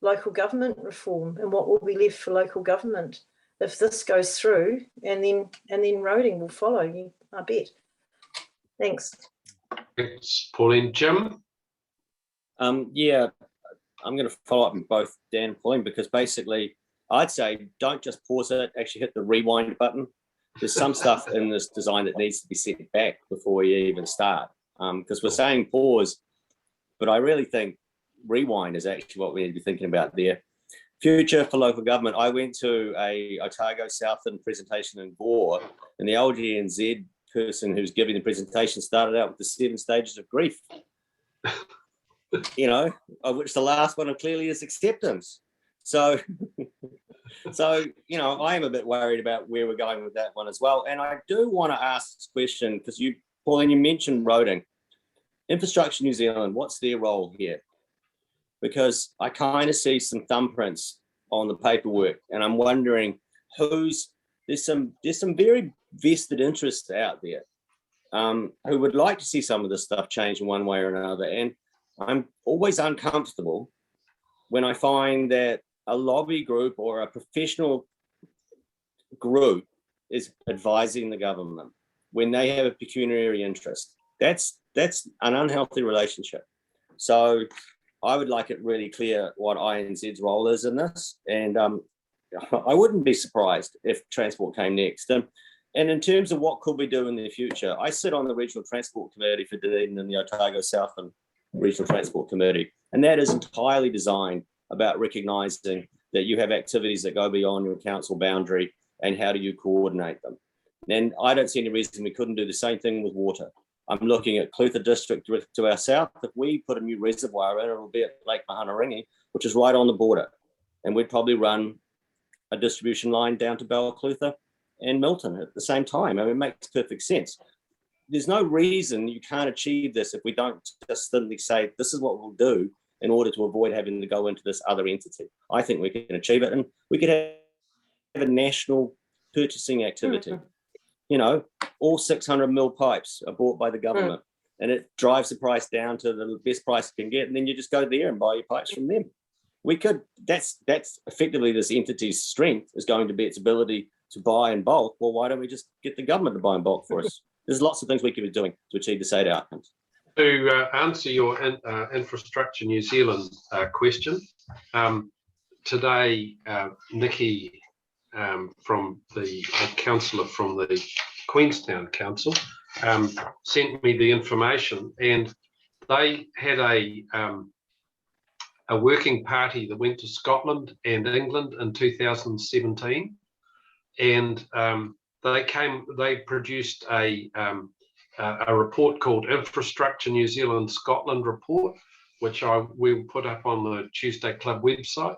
local government reform and what will be left for local government if this goes through, and then roading will follow, I bet. Thanks. Thanks, Pauline. Jim? Yeah, I'm going to follow up on both Dan and Pauline, because basically I'd say don't just pause it, actually hit the rewind button. There's some stuff in this design that needs to be set back before you even start, because we're saying pause, but I really think rewind is actually what we need to be thinking about there. Future for local government. I went to a Otago Southern presentation in Gore, and the LGNZ person who's giving the presentation started out with the 7 stages of grief. Of which the last one clearly is acceptance. So, I am a bit worried about where we're going with that one as well. And I do want to ask this question, because Pauline, you mentioned roading. Infrastructure New Zealand, what's their role here? Because I kind of see some thumbprints on the paperwork, and I'm wondering there's some very vested interests out there who would like to see some of this stuff change in one way or another. And I'm always uncomfortable when I find that a lobby group or a professional group is advising the government when they have a pecuniary interest. That's an unhealthy relationship. So I would like it really clear what INZ's role is in this. And I wouldn't be surprised if transport came next. And in terms of what could we do in the future, I sit on the Regional Transport Committee for Dunedin and the Otago South and Regional Transport Committee, and that is entirely designed about recognising that you have activities that go beyond your council boundary, and how do you coordinate them. And I don't see any reason we couldn't do the same thing with water. I'm looking at Clutha District to our south. If we put a new reservoir in, it'll be at Lake Mahanaringi, which is right on the border, and we'd probably run a distribution line down to Clutha and Milton at the same time. I mean, it makes perfect sense. There's no reason you can't achieve this if we don't just suddenly say, this is what we'll do in order to avoid having to go into this other entity. I think we can achieve it, and we could have a national purchasing activity. All 600 mil pipes are bought by the government, and it drives the price down to the best price you can get, and then you just go there and buy your pipes from them. we could, that's effectively this entity's strength is going to be its ability to buy in bulk. Well, why don't we just get the government to buy in bulk for us? There's lots of things we could be doing to achieve the same outcomes. To answer your Infrastructure New Zealand question, today Nikki from the councillor from the Queenstown Council sent me the information, and they had a working party that went to Scotland and England in 2017, and they produced a report called Infrastructure New Zealand Scotland report, which will put up on the Tuesday Club website,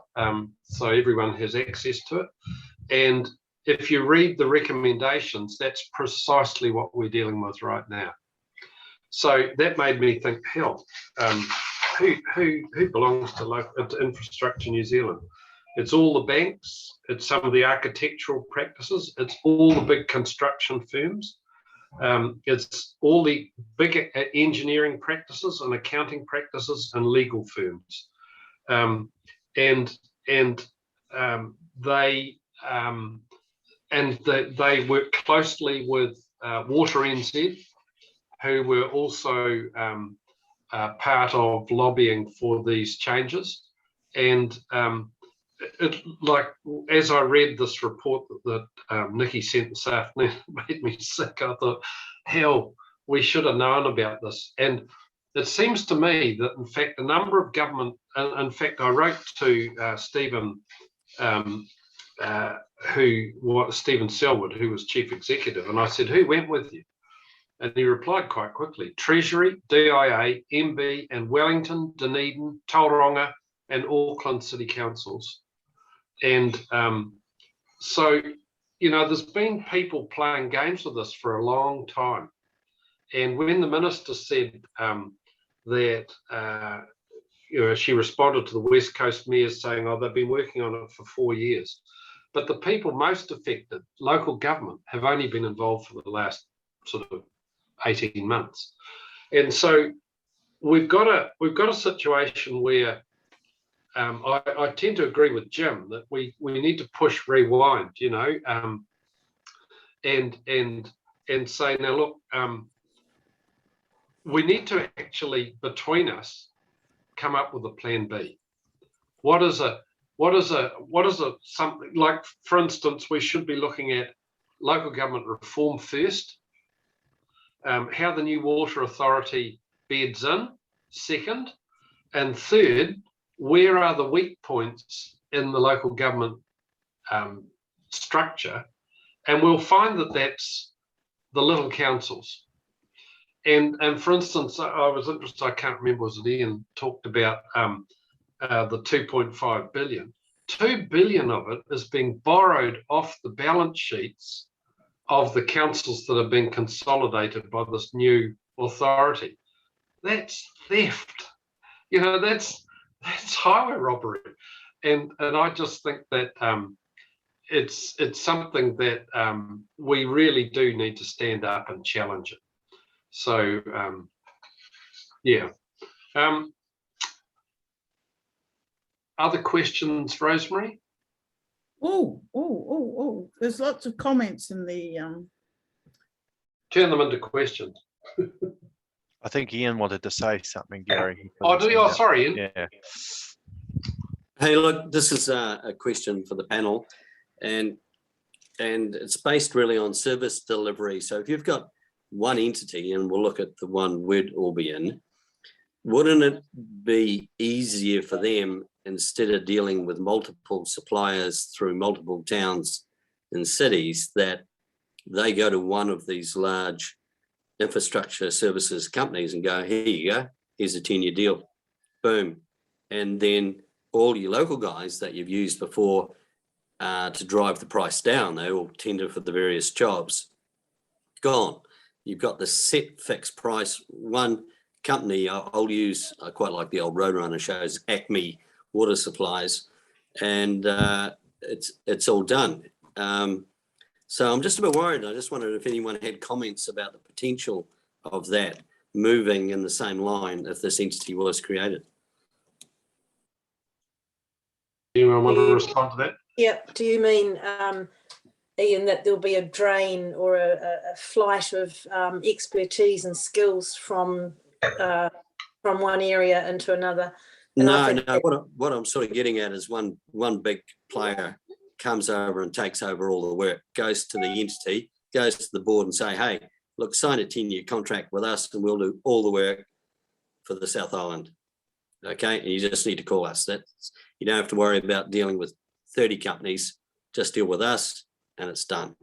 so everyone has access to it. And if you read the recommendations, that's precisely what we're dealing with right now. So that made me think, hell, who belongs to Infrastructure New Zealand? It's all the banks, it's some of the architectural practices, it's all the big construction firms, it's all the big engineering practices and accounting practices and legal firms, they work closely with Water NZ, who were also part of lobbying for these changes. And as I read this report that Nikki sent this afternoon, it made me sick. I thought, hell, we should have known about this. And it seems to me that, in fact, a number of government, in fact, I wrote to Stephen Selwood, who was chief executive, and I said, who went with you? And he replied quite quickly, Treasury, DIA, MB, and Wellington, Dunedin, Tauranga, and Auckland City Councils. And so, you know, there's been people playing games with this for a long time. And when the minister said that, you know, she responded to the West Coast mayors saying, oh, they've been working on it for 4 years. But the people most affected, local government, have only been involved for the last sort of 18 months. And so we've got a situation where I tend to agree with Jim that we need to push rewind, you know, and say, now look, we need to actually, between us, come up with a plan B. What is something like, for instance, we should be looking at local government reform first, how the new water authority beds in second, and third, where are the weak points in the local government structure? And we'll find that that's the little councils. And for instance, I was interested, I can't remember, was it Ian talked about the 2.5 billion. 2 billion of it is being borrowed off the balance sheets of the councils that have been consolidated by this new authority. That's theft. You know, that's highway robbery. And I just think that it's something that we really do need to stand up and challenge it. So, yeah. Other questions, Rosemary? Oh, there's lots of comments in the... Turn them into questions. I think Ian wanted to say something, Gary. Oh, do you? Oh, sorry, Ian. Yeah. Hey, look, this is a question for the panel, and it's based really on service delivery. So if you've got one entity, and we'll look at the one we'd all be in, wouldn't it be easier for them, instead of dealing with multiple suppliers through multiple towns and cities, that they go to one of these large infrastructure services companies and go, here you go, here's a 10-year deal, boom. And then all your local guys that you've used before to drive the price down, they all tender for the various jobs, gone. You've got the set fixed price, one company. I'll use, I quite like the old Roadrunner shows, Acme Water Supplies, and it's all done. So I'm just a bit worried. I just wondered if anyone had comments about the potential of that moving in the same line if this entity was created. Anyone want to respond to that? Yep. Do you mean, Ian, that there'll be a drain or a flight of expertise and skills from one area into another? And I No, think what I'm sort of getting at is one big player comes over and takes over all the work, goes to the entity, goes to the board and say, hey, look, sign a 10-year contract with us and we'll do all the work for the South Island. Okay, and you just need to call us. You don't have to worry about dealing with 30 companies, just deal with us and it's done.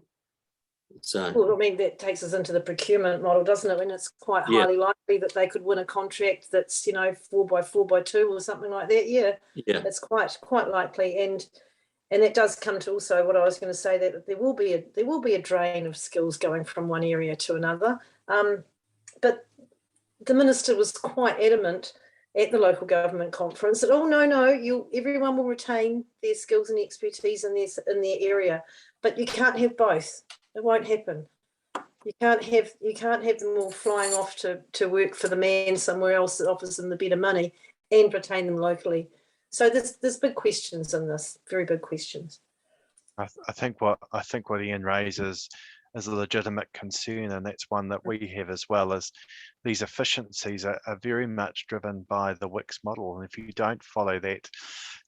So, well, I mean, that takes us into the procurement model, doesn't it? And it's quite highly likely that they could win a contract that's, 4x4x2 or something like that. Yeah, that's quite likely. And it does come to also what I was going to say, that there will be a drain of skills going from one area to another. But the minister was quite adamant at the local government conference that, oh no, everyone will retain their skills and expertise in their area, but you can't have both. It won't happen. You can't have them all flying off to work for the man somewhere else that offers them the better money and retain them locally. So there's big questions in this, very big questions. I think what Ian raises is a legitimate concern, and that's one that we have as well, as these efficiencies are very much driven by the Wix model. And if you don't follow that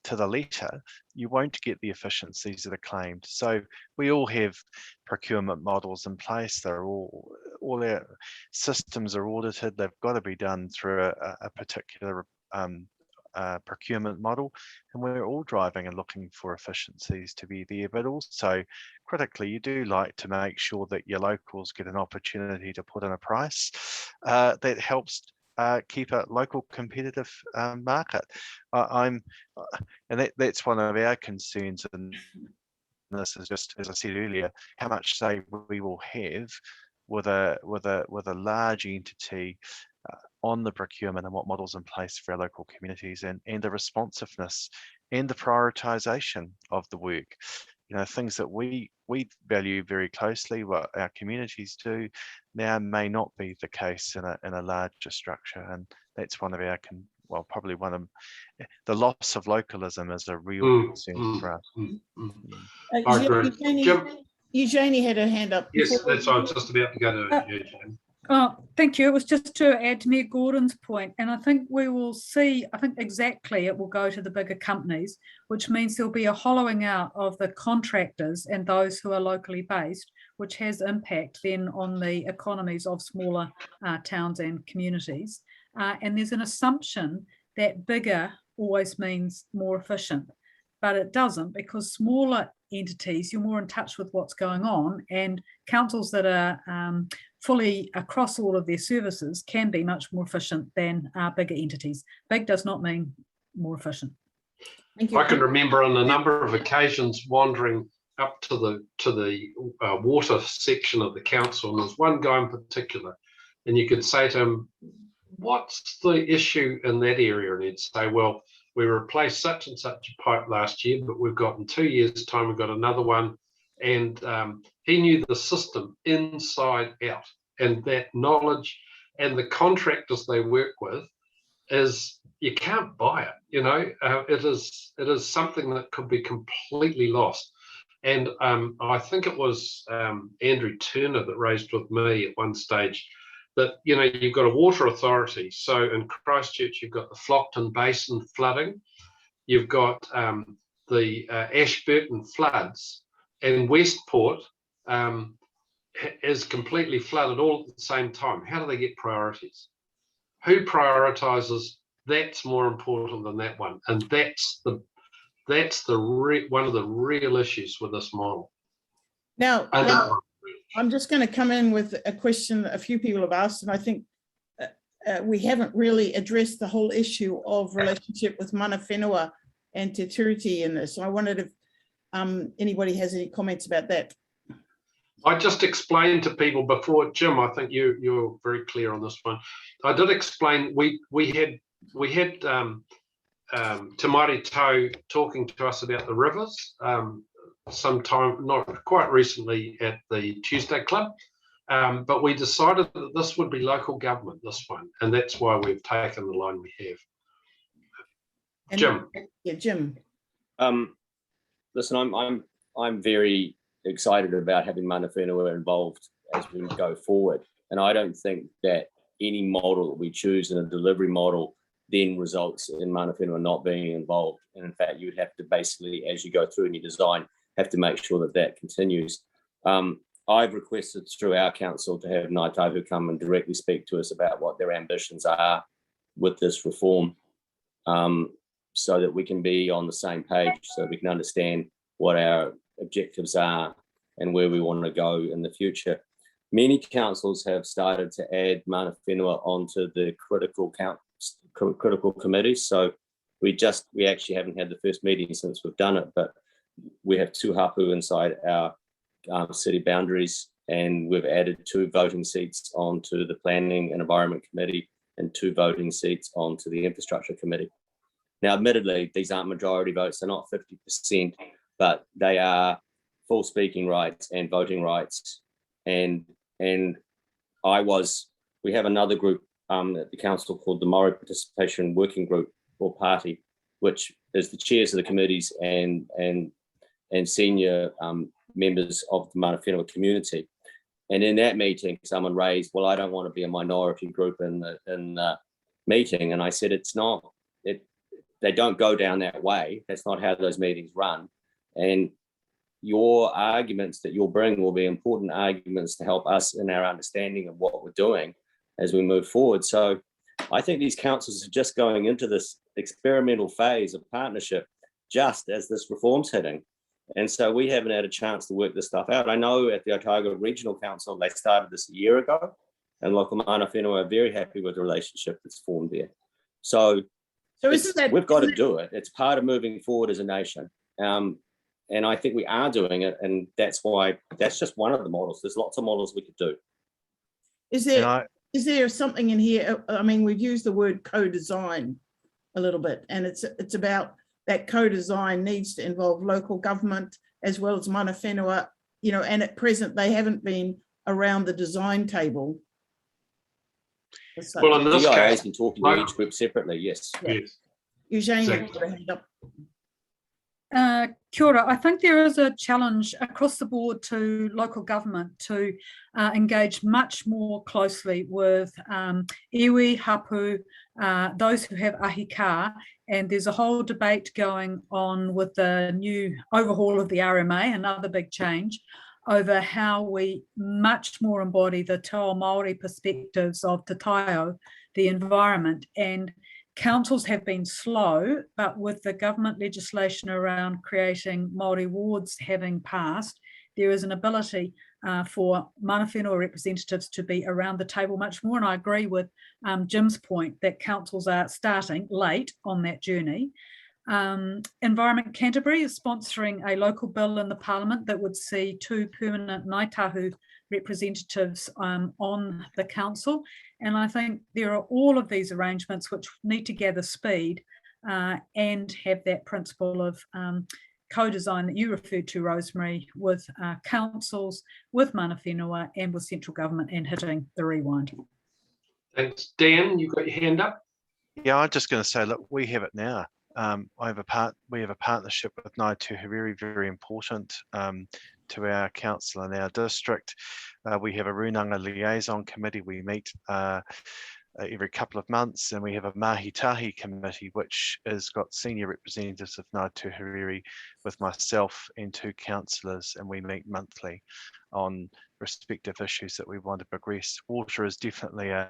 to the letter, you won't get the efficiencies that are claimed. So we all have procurement models in place. They're all our systems are audited. They've got to be done through a particular procurement model, and we're all driving and looking for efficiencies to be there, but also critically you do like to make sure that your locals get an opportunity to put in a price that helps keep a local competitive market. And that's one of our concerns, and this is just, as I said earlier, how much say we will have with a large entity on the procurement and what models in place for our local communities, and the responsiveness and the prioritization of the work. Things that we value very closely, what our communities do now may not be the case in a larger structure, and that's one of our probably one of the loss of localism is a real concern for us. I agree. Eugenie had her hand up. Yes, that's what I was just about to go to Eugenie. Oh, thank you. It was just to add to Mayor Gordon's point, and I think we will see, exactly it will go to the bigger companies, which means there'll be a hollowing out of the contractors and those who are locally based, which has impact then on the economies of smaller towns and communities. And there's an assumption that bigger always means more efficient, but it doesn't, because smaller entities, you're more in touch with what's going on, and councils that are fully across all of their services can be much more efficient than bigger entities. Big does not mean more efficient. Thank you. I can remember on a number of occasions wandering up to the water section of the council, and there's one guy in particular, and you could say to him, what's the issue in that area? And he'd say, well, we replaced such and such a pipe last year, but we've got in 2 years' time, we've got another one. And he knew the system inside out, and that knowledge and the contractors they work with is, you can't buy it. It is something that could be completely lost. And I think it was Andrew Turner that raised with me at one stage that, you've got a water authority. So in Christchurch, you've got the Flockton Basin flooding, you've got the Ashburton floods, and Westport is completely flooded all at the same time. How do they get priorities? Who prioritizes? That's more important than that one. And that's one of the real issues with this model. Now, I'm just going to come in with a question a few people have asked, and I think we haven't really addressed the whole issue of relationship with mana whenua and te tiriti in this. So I wondered if anybody has any comments about that. I just explained to people before, Jim, I think you're very clear on this one. I did explain, we had Te Māori Tau talking to us about the rivers sometime, not quite recently, at the Tuesday Club, but we decided that this would be local government, this one, and that's why we've taken the line we have. And, Jim. Yeah, Jim. Listen, I'm very excited about having mana whenua involved as we go forward, and I don't think that any model that we choose in a delivery model then results in mana whenua not being involved. And in fact, you would have to basically, as you go through in your design, have to make sure that that continues. I've requested through our council to have Ngāi Tahu come and directly speak to us about what their ambitions are with this reform, so that we can be on the same page, so we can understand what our objectives are and where we want to go in the future. Many councils have started to add mana whenua onto the critical committees. So we actually haven't had the first meeting since we've done it, but we have 2 hapu inside our city boundaries, and we've added 2 voting seats onto the Planning and Environment Committee and 2 voting seats onto the Infrastructure Committee. Now, admittedly, these aren't majority votes, they're not 50%, but they are full speaking rights and voting rights. And we have another group at the council called the Maori Participation Working Group or Party, which is the chairs of the committees and senior members of the mana whenua community. And in that meeting, someone raised, well, I don't want to be a minority group in the meeting. And I said, they don't go down that way. That's not how those meetings run. And your arguments that you'll bring will be important arguments to help us in our understanding of what we're doing as we move forward. So I think these councils are just going into this experimental phase of partnership just as this reform's hitting. And so we haven't had a chance to work this stuff out. I know at the Otago Regional Council, they started this a year ago, and local mana whenua are very happy with the relationship that's formed there. So we've got to do it. It's part of moving forward as a nation. And I think we are doing it. And that's just one of the models. There's lots of models we could do. Is there something in here? I mean, we've used the word co-design a little bit, and it's about that co-design needs to involve local government as well as mana whenua, and at present they haven't been around the design table. Well, in this DIA case, has been talking to each group separately, yes. Yes. Eugenie, Exactly. put her hand up. Kia ora. I think there is a challenge across the board to local government to engage much more closely with iwi, hapu, those who have ahika, and there's a whole debate going on with the new overhaul of the RMA, another big change, over how we much more embody the Te Ao Māori perspectives of Te Taio, the environment. And councils have been slow, but with the government legislation around creating Māori wards having passed, there is an ability for mana whenua representatives to be around the table much more. And I agree with Jim's point that councils are starting late on that journey. Environment Canterbury is sponsoring a local bill in the Parliament that would see 2 permanent Ngāi Tahu representatives on the council. And I think there are all of these arrangements which need to gather speed and have that principle of co-design that you referred to, Rosemary, with councils, with mana whenua and with central government, and hitting the rewind. Thanks. Dan, you got your hand up? Yeah, I'm just going to say, look, we have it now. We have a partnership with Ngāi Tahu, very important to our council and our district. We have a Runanga Liaison Committee. We meet every couple of months, and we have a Mahi Tahi Committee, which has got senior representatives of Ngāi Tahu with myself and 2 councillors, and we meet monthly on respective issues that we want to progress. Water is definitely a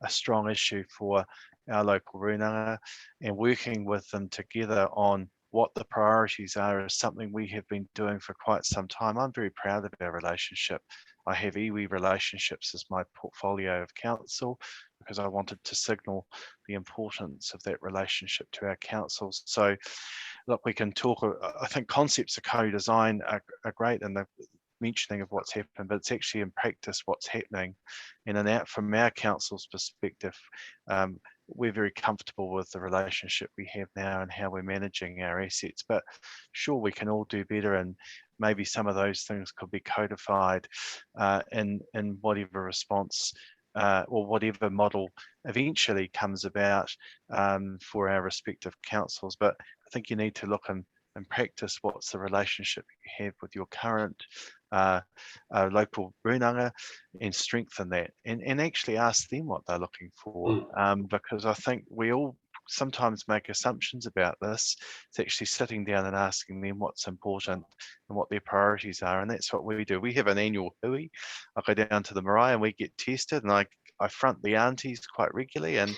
strong issue for our local runanga, and working with them together on what the priorities are is something we have been doing for quite some time. I'm very proud of our relationship. I have iwi relationships as my portfolio of council because I wanted to signal the importance of that relationship to our councils. So look, we can talk, I think concepts of co-design are great and the mentioning of what's happened, but it's actually in practice what's happening. And from our council's perspective, we're very comfortable with the relationship we have now and how we're managing our assets. But sure, we can all do better, and maybe some of those things could be codified in whatever response or whatever model eventually comes about for our respective councils. But I think you need to look and in practice, what's the relationship you have with your current local runanga, and strengthen that, and actually ask them what they're looking for, because I think we all sometimes make assumptions about this. It's actually sitting down and asking them what's important and what their priorities are, and that's what we do. We have an annual hui. I go down to the marae and we get tested, and I front the aunties quite regularly and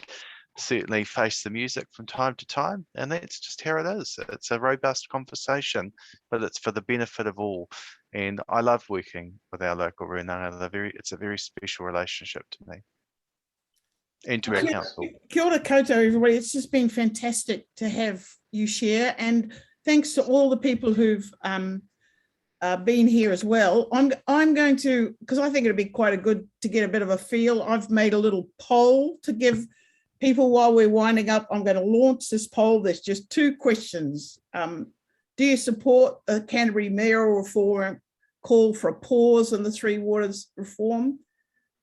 certainly face the music from time to time, and that's just how it is. It's a robust conversation, but it's for the benefit of all. And I love working with our local runanga. It's a very special relationship to me and to our council. Kia ora koutou, everybody. It's just been fantastic to have you share, and thanks to all the people who've been here as well. I'm going to, because I think it'd be quite good to get a bit of a feel. I've made a little poll to give people while we're winding up. I'm going to launch this poll. There's just 2 questions. Do you support the Canterbury mayoral reform call for a pause in the Three Waters reform?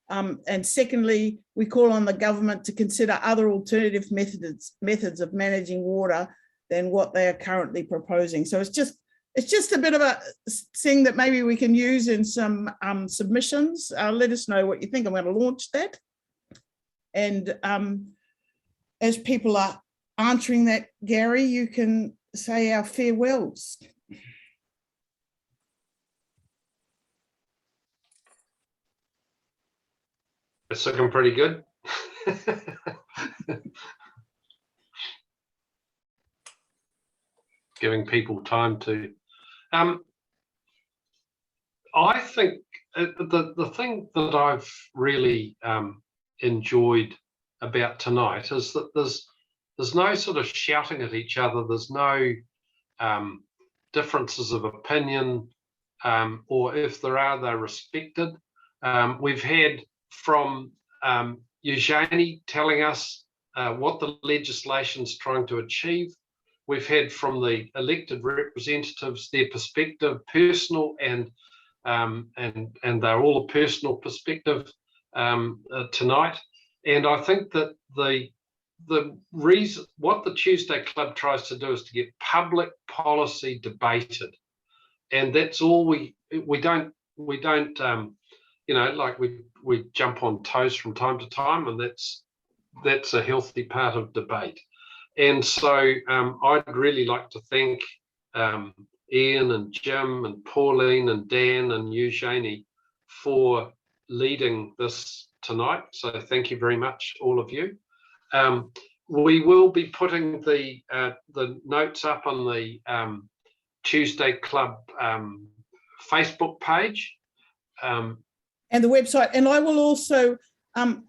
And secondly, we call on the government to consider other alternative methods of managing water than what they are currently proposing. So it's just a bit of a thing that maybe we can use in some submissions. Let us know what you think. I'm going to launch that. And as people are answering that, Garry, you can say our farewells. It's looking pretty good. Giving people time to. I think the thing that I've really enjoyed about tonight is that there's no sort of shouting at each other. There's no differences of opinion, or if there are, they're respected. We've had from Eugenie telling us what the legislation's trying to achieve. We've had from the elected representatives their perspective, personal, and they're all a personal perspective tonight. And I think that the reason what the Tuesday Club tries to do is to get public policy debated, and that's all we don't you know, like we jump on toes from time to time, and that's a healthy part of debate. And so I'd really like to thank Ian and Jim and Pauline and Dan and Eugenie for leading this tonight. So thank you very much, all of you. We will be putting the notes up on the Tuesday Club Facebook page. And the website. And I will also,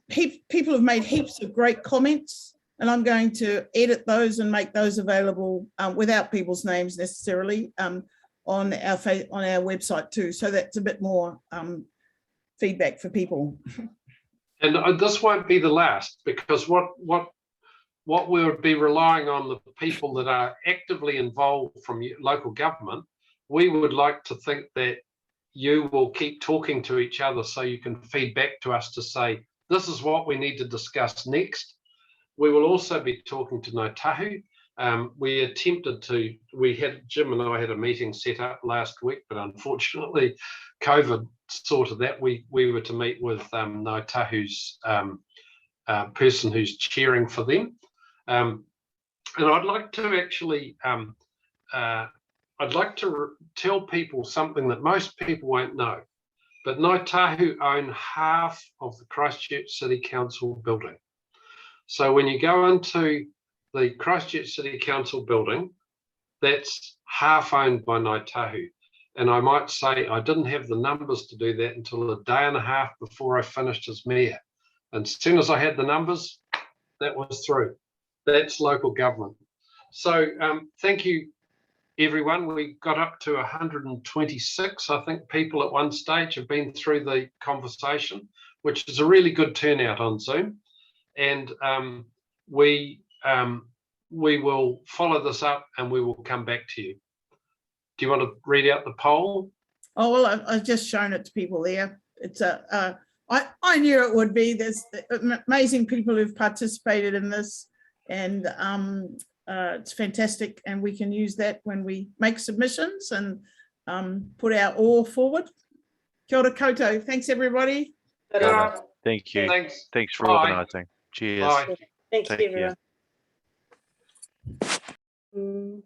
people have made heaps of great comments, and I'm going to edit those and make those available without people's names necessarily on our website too. So that's a bit more feedback for people. And this won't be the last, because what we'll be relying on the people that are actively involved from local government. We would like to think that you will keep talking to each other so you can feed back to us to say, this is what we need to discuss next. We will also be talking to Ngāi Tahu. Jim and I had a meeting set up last week, but unfortunately COVID sorted that. We were to meet with Ngāi Tahu's person who's chairing for them. And I'd like to actually tell people something that most people won't know, but Ngāi Tahu own half of the Christchurch City Council building. So when you go into the Christchurch City Council building, that's half owned by Ngāi Tahu. And I might say I didn't have the numbers to do that until a day and a half before I finished as mayor. And as soon as I had the numbers, that was through. That's local government. So thank you, everyone. We got up to 126, I think, people at one stage have been through the conversation, which is a really good turnout on Zoom. And we will follow this up and we will come back to you. Do you want to read out the poll? Oh, well, I've just shown it to people there. It's I knew it would be. There's amazing people who've participated in this, and It's fantastic, and we can use that when we make submissions and put our ore forward. Kia ora koutou. Thanks, everybody. Thank you. Thanks. Thanks for Bye. organising. Cheers. Bye. Thank you, Take care. everyone.